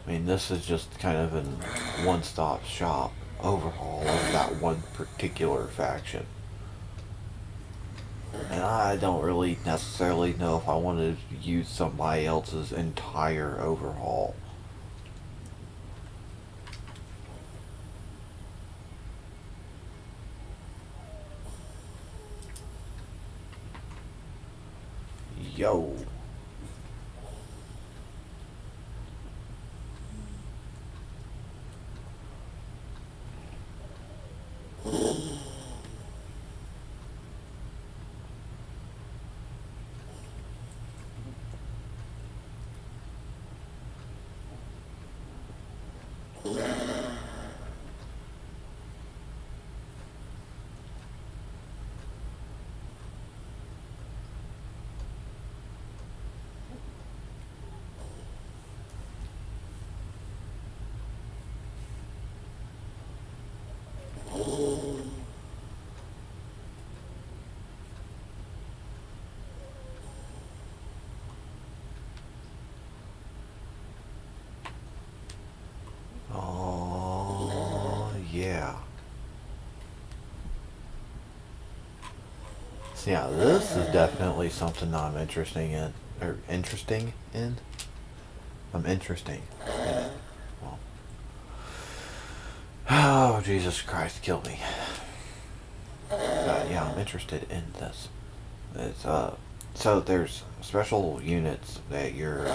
mean, this is just kind of an one-stop shop overhaul of that one particular faction. And I don't really necessarily know if I want to use somebody else's entire overhaul. Yo. Oh, yeah. So yeah, this is definitely something I'm interesting in. I'm interesting in it. Well. Oh, Jesus Christ, kill me. Yeah, I'm interested in this. It's, so there's special units that your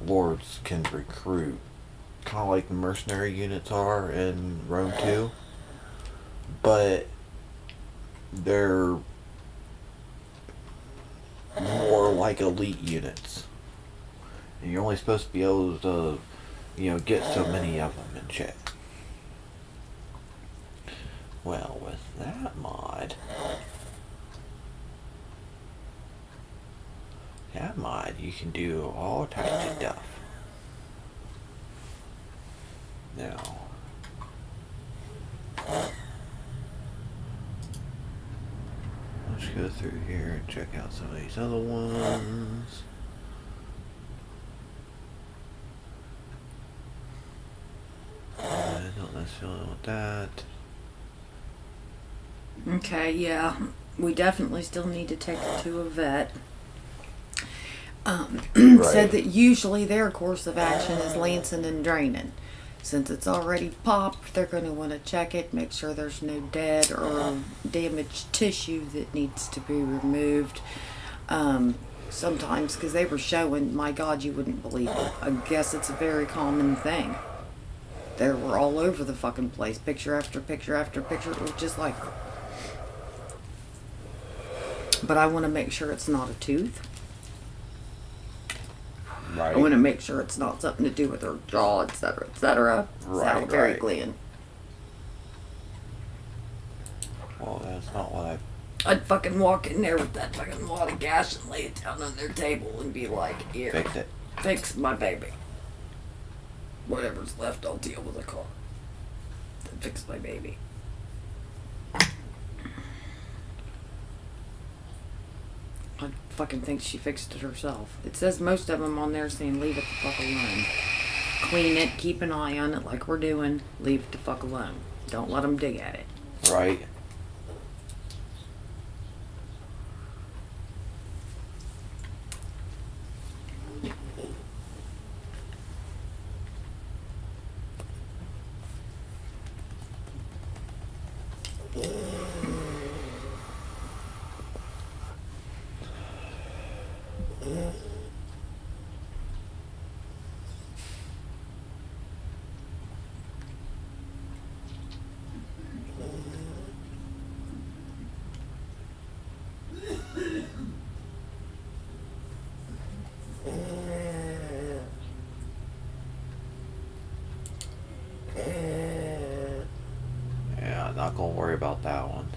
lords can recruit, kind of like the mercenary units are in Rome 2, but they're more like elite units. And you're only supposed to be able to, get so many of them and shit. Well, with that mod, you can do all types of stuff. Now, let's go through here and check out some of these other ones. I don't necessarily want that. Okay, yeah. We definitely still need to take it to a vet. Right. Said that usually their course of action is lancing and draining. Since it's already popped, they're going to want to check it, make sure there's no dead or damaged tissue that needs to be removed. Sometimes, because they were showing, my God, you wouldn't believe it. I guess it's a very common thing. They were all over the fucking place, picture after picture after picture. It was just like... But I want to make sure it's not a tooth. Right. I want to make sure it's not something to do with her jaw, etc., etc. Right, Salivary right. gland. Well, that's not what I'd fucking walk in there with that fucking wad of gas and lay it down on their table and be like, here, fixed it. fix my baby. Whatever's left, I'll deal with a car. Then fix my baby. I fucking think she fixed it herself. It says most of them on there saying leave it the fuck alone. Clean it, keep an eye on it like we're doing, leave it the fuck alone. Don't let them dig at it. Right. not gonna worry about that one.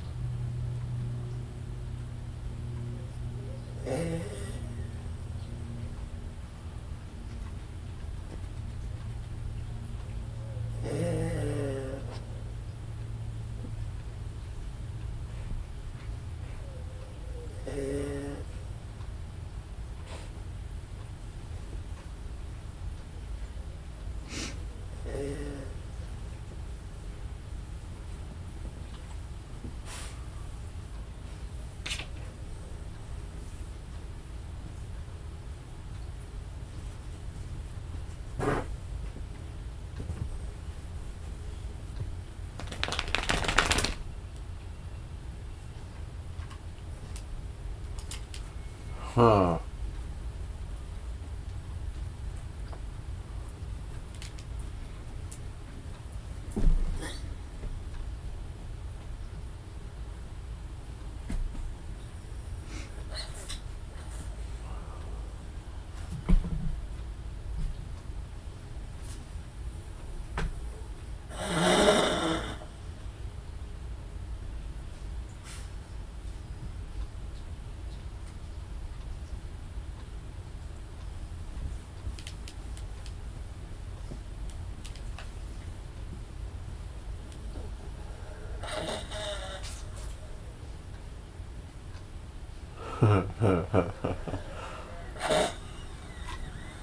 Huh.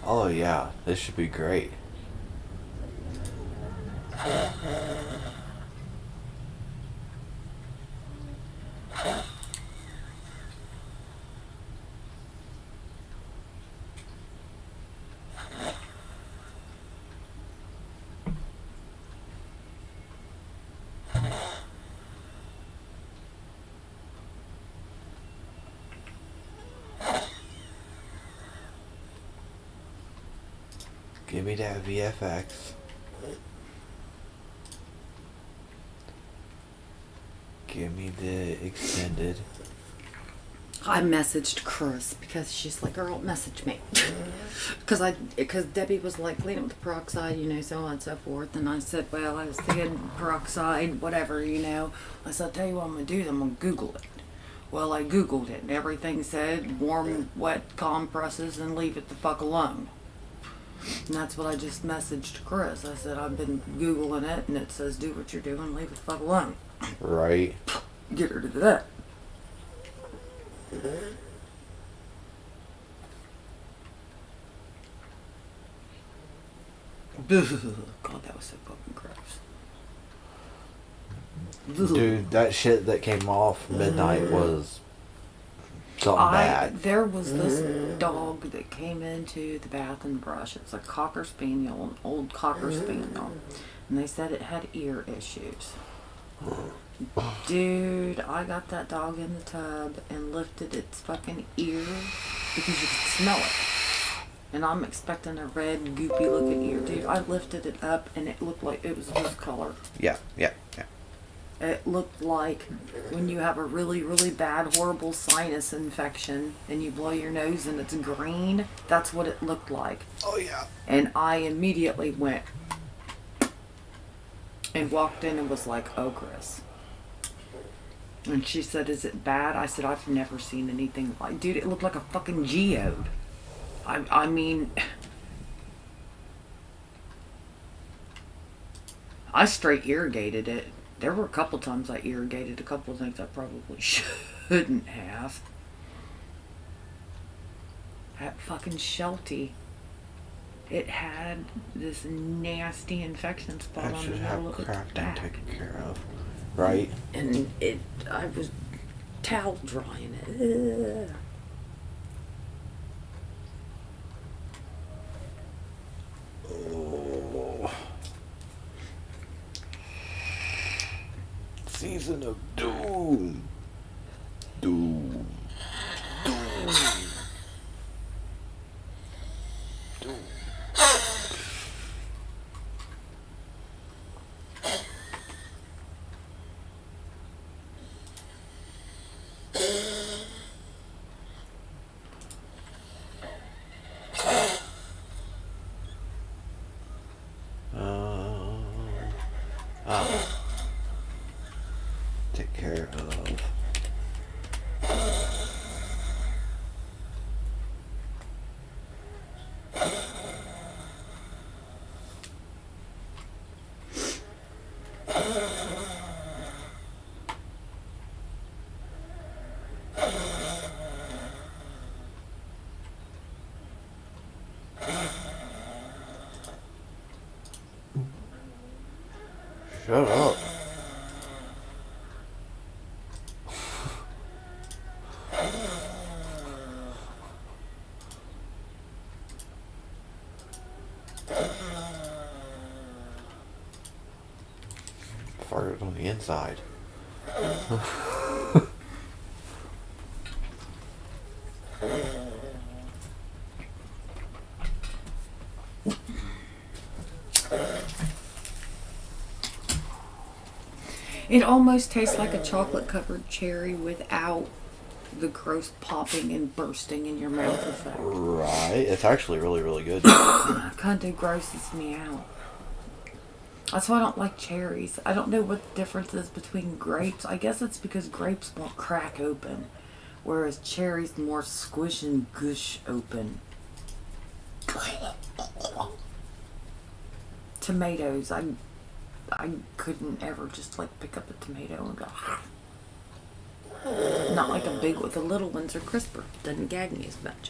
Oh yeah, this should be great. Give me that VFX. Give me the extended. I messaged Chris because she's like, girl, message me. Because Debbie was like, clean up the peroxide, you know, so on and so forth. And I said, well, I was thinking peroxide, whatever, you know. I said, I'll tell you what I'm going to do, I'm going to Google it. Well, I Googled it and everything said warm, wet compresses and leave it the fuck alone. And that's what I just messaged Chris. I said, I've been Googling it and it says, do what you're doing, leave it the fuck alone. Right. Get her to do that. God, that was so fucking gross. Dude, that shit that came off midnight was something bad. There was this dog that came into the bath and brush. It's a Cocker Spaniel, an old Cocker Spaniel. And they said it had ear issues. Dude, I got that dog in the tub and lifted its fucking ear because you could smell it. And I'm expecting a red, goopy looking ear. Dude, I lifted it up and it looked like it was this color. Yeah. It looked like when you have a really, really bad, horrible sinus infection and you blow your nose and it's green. That's what it looked like. Oh yeah. And I immediately went and walked in and was like, oh, Chris. And she said, is it bad? I said, I've never seen anything like... Dude, it looked like a fucking geode. I mean... I straight irrigated it. There were a couple times I irrigated a couple of things I probably shouldn't have. That fucking Sheltie. It had this nasty infection spot That on the should have middle of its cracked and back. taken care of. Right? And I was towel drying it. Ugh. Oh. Season of Doom. Doom. Doom. Doom. Shut up. Farted on the inside. It almost tastes like a chocolate covered cherry without the gross popping and bursting in your mouth effect. Right. It's actually really, really good. Kind of grosses me out. That's why I don't like cherries. I don't know what the difference is between grapes. I guess it's because grapes won't crack open, whereas cherries more squish and gush open. Tomatoes, I couldn't ever just like pick up a tomato and go. Not like a big one. The little ones are crisper. Doesn't gag me as much.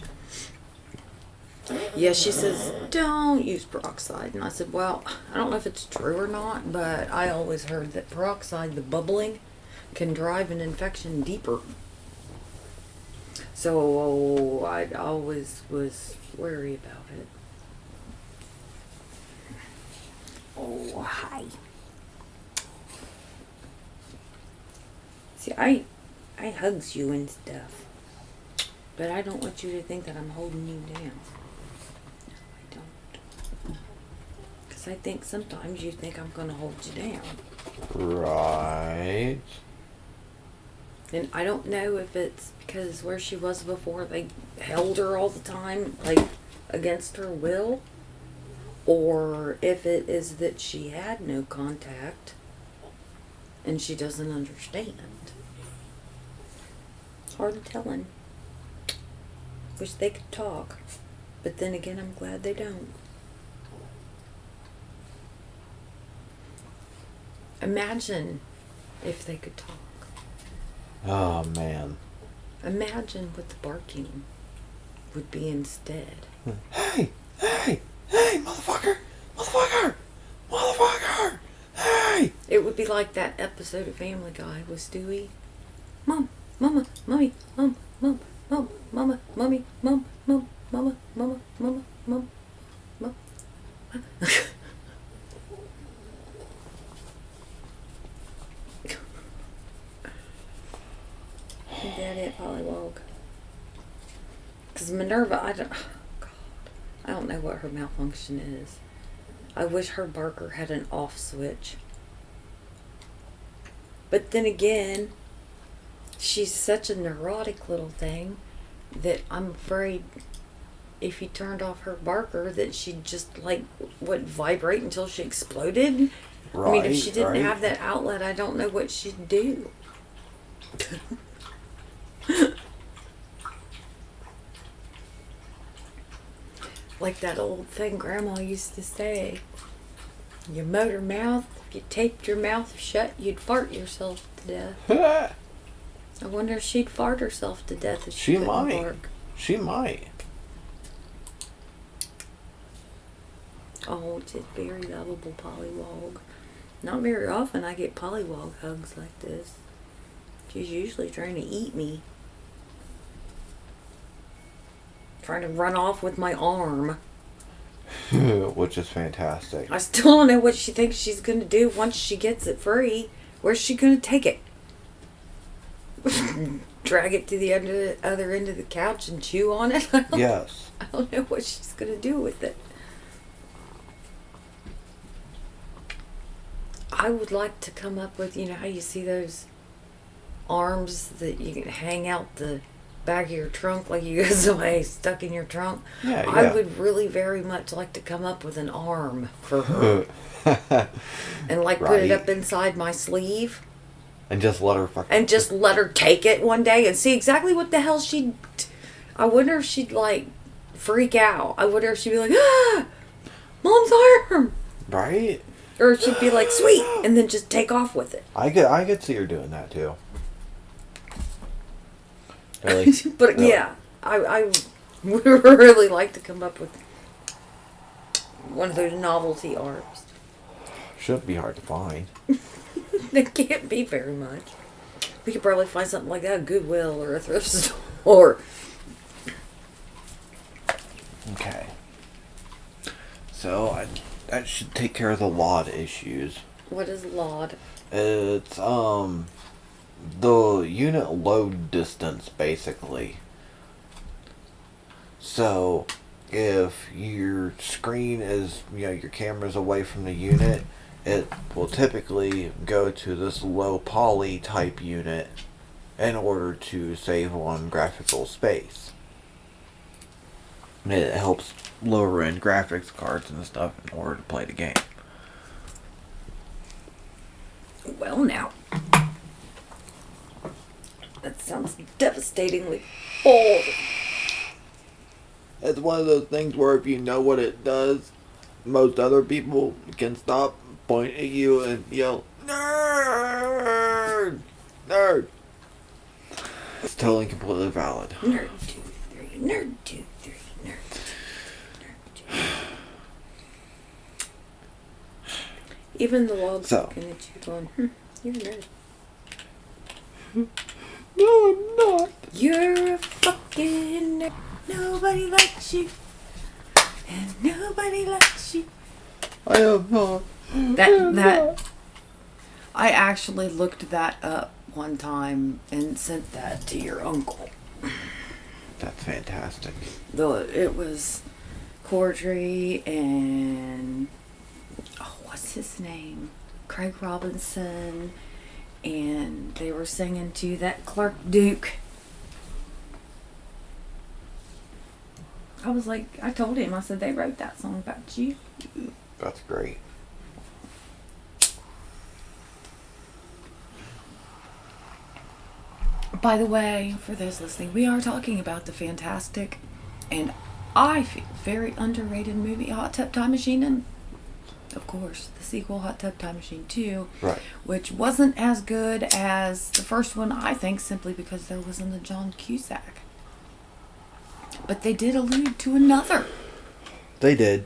Yeah, she says, don't use peroxide. And I said, well, I don't know if it's true or not, but I always heard that peroxide, the bubbling, can drive an infection deeper. So I always was wary about it. Oh, hi. See, I hugs you and stuff, but I don't want you to think that I'm holding you down. I don't. Because I think sometimes you think I'm going to hold you down. Right. And I don't know if it's because where she was before, they held her all the time, like, against her will, or if it is that she had no contact and she doesn't understand. Hard telling. Wish they could talk, but then again, I'm glad they don't. Imagine if they could talk. Oh, man. Imagine what the barking would be instead. Hey! Hey! Hey, motherfucker! Motherfucker! Motherfucker! Hey! It would be like that episode of Family Guy with Stewie. Mom, mama, mommy, mom, mom, mom, mama, mommy, mom, mom, mama, mama, mama, mom, mom. Is that it, Pollywog? Because Minerva, I don't know what her malfunction is. I wish her barker had an off switch. But then again, she's such a neurotic little thing that I'm afraid if you turned off her barker that she'd just like vibrate until she exploded. Right, I mean, if she didn't right. have that outlet, I don't know what she'd do. Like that old thing Grandma used to say. You motor mouth, if you taped your mouth shut, you'd fart yourself to death. I wonder if she'd fart herself to death if she couldn't might. bark. She might. Oh, it's just very lovable Pollywog. Not very often I get Pollywog hugs like this. She's usually trying to eat me. Trying to run off with my arm. Which is fantastic. I still don't know what she thinks she's going to do once she gets it free. Where's she going to take it? Drag it to the other end of the couch and chew on it? Yes. I don't know what she's going to do with it. I would like to come up with, you know how you see those arms that you can hang out the back of your trunk like you got somebody stuck in your trunk? Yeah, I would really very much like to come up with an arm for her. And like put it up inside my sleeve. And just let her fucking... And just let her take it one day and see exactly what the hell she'd... I wonder if she'd like freak out. I wonder if she'd be like, ah! Mom's arm! Right? Or she'd be like, sweet! And then just take off with it. I could see her doing that too. Really? But yeah, I would really like to come up with One of those novelty arms. Should be hard to find. There can't be very much. We could probably find something like that at Goodwill or a thrift store. Okay. So that should take care of the LOD issues. What is LOD? It's the unit load distance, basically. So if your screen is, your camera's away from the unit, it will typically go to this low poly type unit in order to save on graphical space. It helps lower end graphics cards and stuff in order to play the game. Well, now. That sounds devastatingly old. It's one of those things where if you know what it does, most other people can stop, point at you, and yell, "Nerd! Nerd!" It's totally completely valid. Nerd 2, 3, nerd 2, 3, nerd 2, nerd 2. Even the log's looking at you going, you're a nerd. No, I'm not. You're a fucking nerd. Nobody likes you. And nobody likes you. I am not. I actually looked that up one time and sent that to your uncle. That's fantastic. It was Cordry and what's his name? Craig Robinson, and they were singing to that Clark Duke. I was like, I told him, I said, they wrote that song about you. That's great. By the way, for those listening, we are talking about the fantastic and I feel very underrated movie Hot Tub Time Machine, and of course the sequel Hot Tub Time Machine 2, Right. which wasn't as good as the first one, I think, simply because there wasn't a John Cusack. But they did allude to another. They did.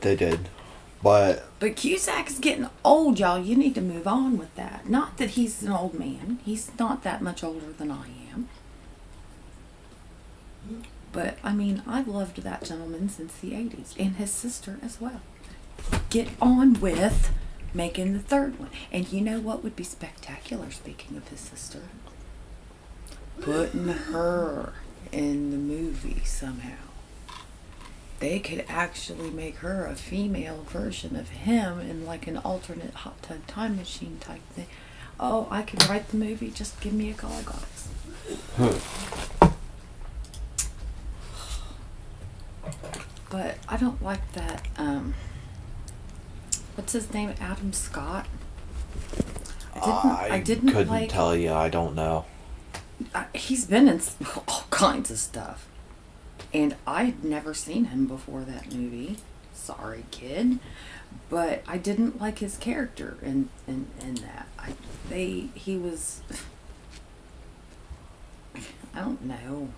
But Cusack is getting old, y'all. You need to move on with that. Not that he's an old man. He's not that much older than I am. But, I mean, I've loved that gentleman since the 80s. And his sister as well. Get on with making the third one. And you know what would be spectacular, speaking of his sister? Putting her in the movie somehow. They could actually make her a female version of him in like an alternate Hot Tub Time Machine type thing. Oh, I can write the movie. Just give me a call, guys. But I don't like that. What's his name? Adam Scott. I didn't couldn't like, tell you. I don't know. He's been in all kinds of stuff. And I'd never seen him before that movie. Sorry, kid. But I didn't like his character in that. He was, I don't know,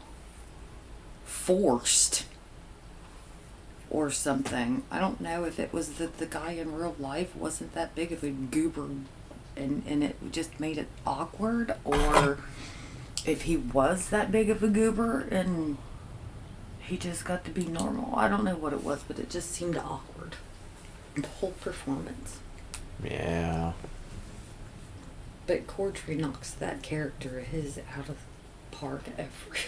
forced or something. I don't know if it was that the guy in real life wasn't that big of a goober and it just made it awkward, or if he was that big of a goober and he just got to be normal. I don't know what it was, but it just seemed awkward. The whole performance. Yeah. But Cordry knocks that character of his out of the park every.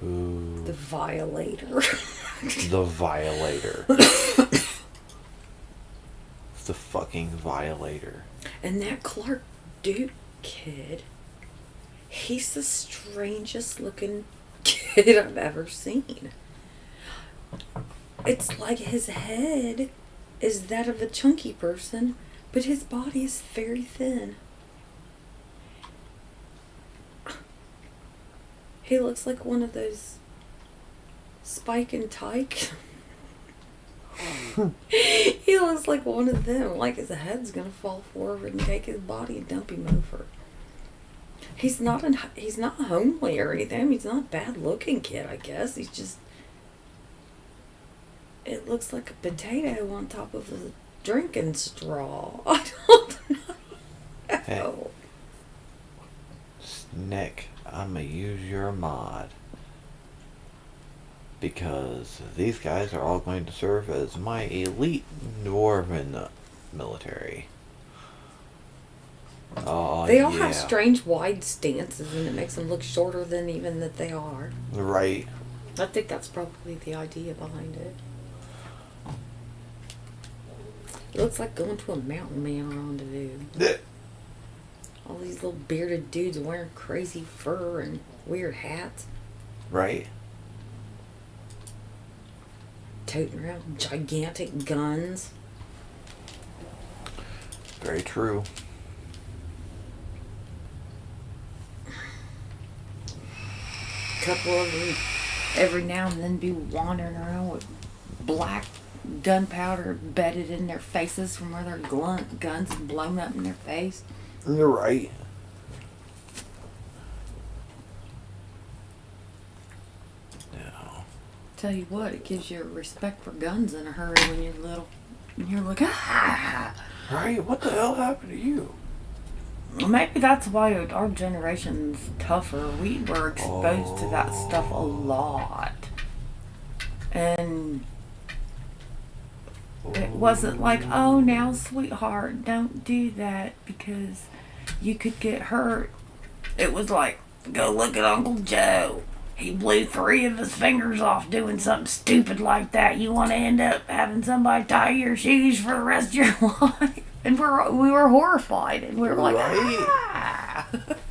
Ooh. The Violator. The Violator. The fucking Violator. And that Clark Duke kid, he's the strangest looking kid I've ever seen. It's like his head is that of a chunky person, but his body is very thin. He looks like one of those Spike and Tyke. He looks like one of them, like his head's gonna fall forward and take his body and dump him over. He's not homely or anything. I mean, he's not a bad looking kid, I guess. He's just, it looks like a potato on top of a drinking straw. I don't know. Hey, Nick, I'm gonna use your mod. Because these guys are all going to serve as my elite dwarven military. Oh, They all yeah. have strange wide stances, and it makes them look shorter than even that they are. Right. I think that's probably the idea behind it. It looks like going to a mountain man rendezvous. All these little bearded dudes wearing crazy fur and weird hats. Right. Toting around gigantic guns. Very true. Couple of them every now and then be wandering around with black gunpowder bedded in their faces from where their guns blown up in their face. You're right. No. Tell you what, it gives you a respect for guns in a hurry when you're little. And you're like, ah! Right? What the hell happened to you? Maybe that's why our generation's tougher. We were exposed to that stuff a lot. And it wasn't like, oh, now, sweetheart, don't do that because you could get hurt. It was like, go look at Uncle Joe. He blew 3 of his fingers off doing something stupid like that. You want to end up having somebody tie your shoes for the rest of your life? And we were horrified. And we were like, Right. ah!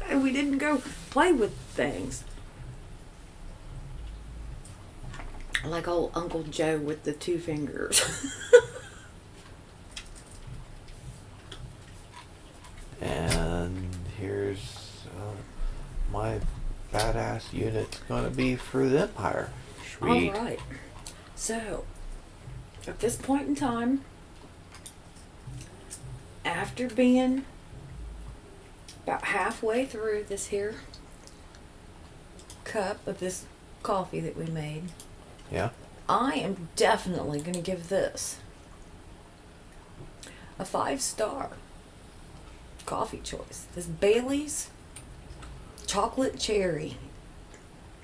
And we didn't go play with things. Like old Uncle Joe with the 2 fingers. And here's my badass unit's gonna be for the Empire. Sweet. Alright. So, at this point in time, after being about halfway through this here cup of this coffee that we made, Yeah. I am definitely going to give this a 5-star coffee choice. This Bailey's chocolate cherry.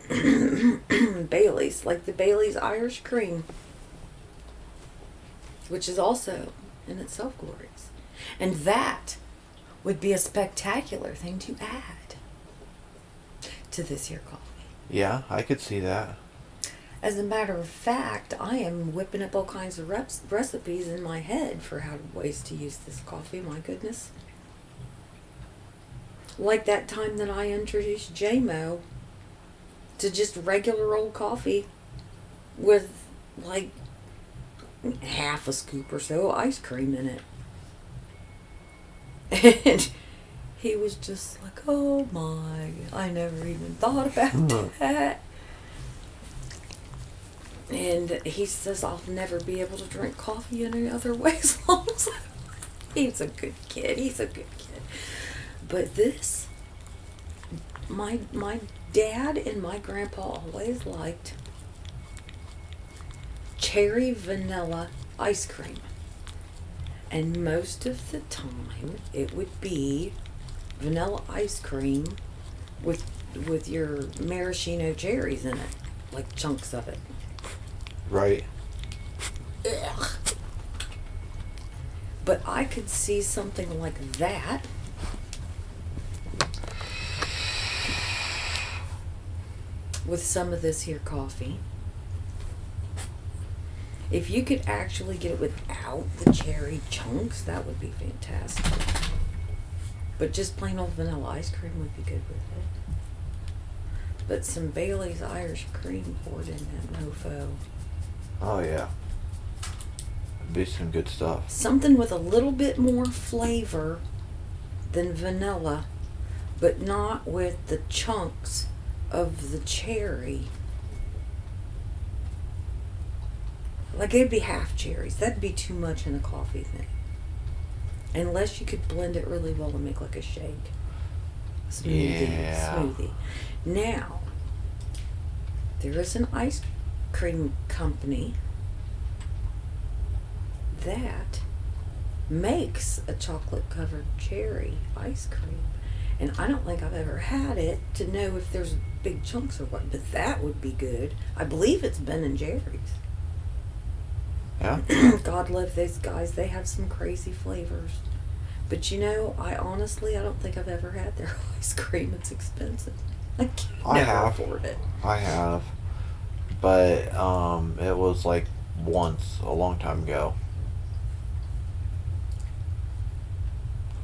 Bailey's, like the Bailey's Irish cream, which is also in itself glorious. And that would be a spectacular thing to add to this here coffee. Yeah, I could see that. As a matter of fact, I am whipping up all kinds of recipes in my head for ways to use this coffee. My goodness. Like that time that I introduced JMO to just regular old coffee with like half a scoop or so of ice cream in it. And he was just like, oh my, I never even thought about that. And he says I'll never be able to drink coffee any other way as long as he's a good kid. He's a good kid. But this, my dad and my grandpa always liked cherry vanilla ice cream. And most of the time it would be vanilla ice cream with your maraschino cherries in it, like chunks of it. Right. Ugh. But I could see something like that with some of this here coffee. If you could actually get it without the cherry chunks, that would be fantastic. But just plain old vanilla ice cream would be good with it. But some Bailey's Irish cream poured in that mofo. Oh yeah. It'd be some good stuff. Something with a little bit more flavor than vanilla, but not with the chunks of the cherry. Like it'd be half cherries. That'd be too much in a coffee thing. Unless you could blend it really well and make like a shake. smoothie. Now, there is an ice cream company that makes a chocolate covered cherry ice cream. And I don't think I've ever had it to know if there's big chunks or what, but that would be good. I believe it's Ben and Jerry's. Yeah. God love those guys. They have some crazy flavors. But you know, I don't think I've ever had their ice cream. It's expensive. I can't never afford it. I have. But it was like once, a long time ago.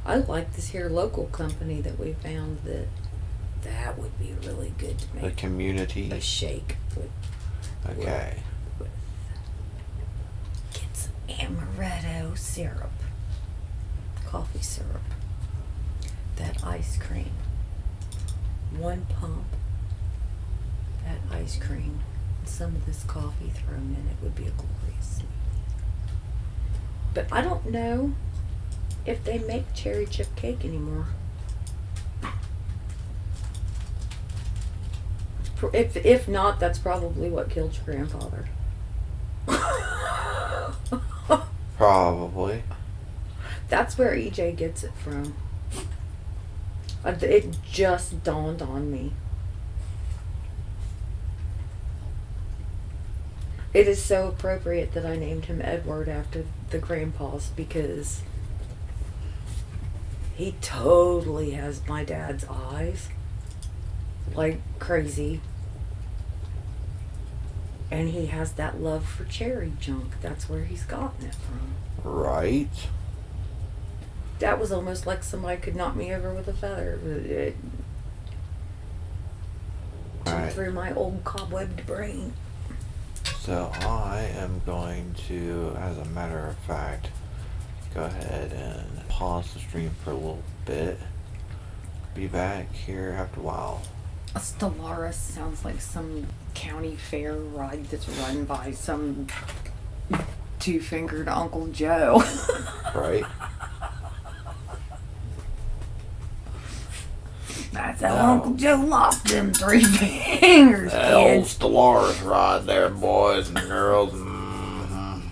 I like this here local company that we found that would be really good to make. The community. A shake with. Okay. Get some amaretto syrup, coffee syrup, that ice cream. One pump, that ice cream, and some of this coffee thrown in. It would be a glorious smoothie. But I don't know if they make cherry chip cake anymore. If not, that's probably what killed your grandfather. Probably. That's where EJ gets it from. It just dawned on me. It is so appropriate that I named him Edward after the grandpas, because he totally has my dad's eyes. Like crazy. And he has that love for cherry junk. That's where he's gotten it from. Right. That was almost like somebody could knock me over with a feather. It Right. through my old cobwebbed brain. So I am going to, as a matter of fact, go ahead and pause the stream for a little bit. Be back here after a while. A Stellaris sounds like some county fair ride that's run by some two-fingered Uncle Joe. Right? That's how Uncle Joe lost them 3 fingers, That old kids. Stellaris ride there, boys and girls. Mm-hmm.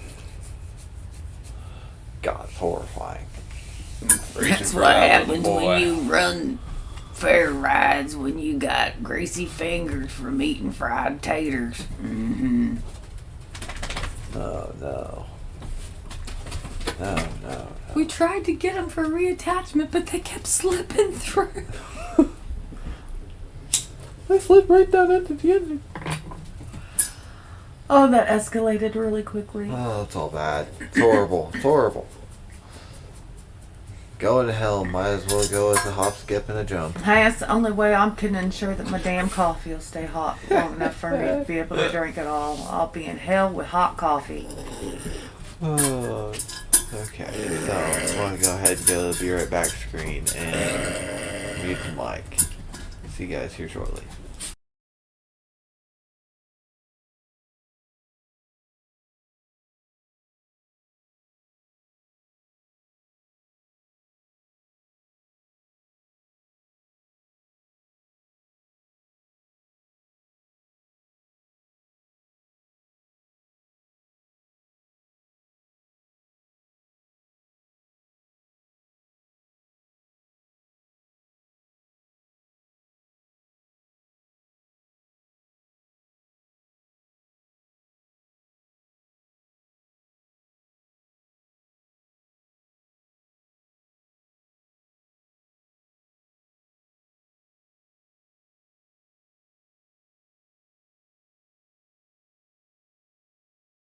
God, it's horrifying. That's what happens when you run fair rides, when you got greasy fingers from eating fried taters. Mm-hmm. Oh, no. No. We tried to get them for reattachment, but they kept slipping through. They slipped right down into the engine. Oh, that escalated really quickly. Oh, it's all bad. It's horrible. It's horrible. Going to hell. Might as well go as a hop, skip, and a jump. Hey, that's the only way I can ensure that my damn coffee will stay hot long enough for me to be able to drink it all. I'll be in hell with hot coffee. Oh, okay, so I'm going to go ahead and go to the Be Right Back screen and mute the mic. See you guys here shortly.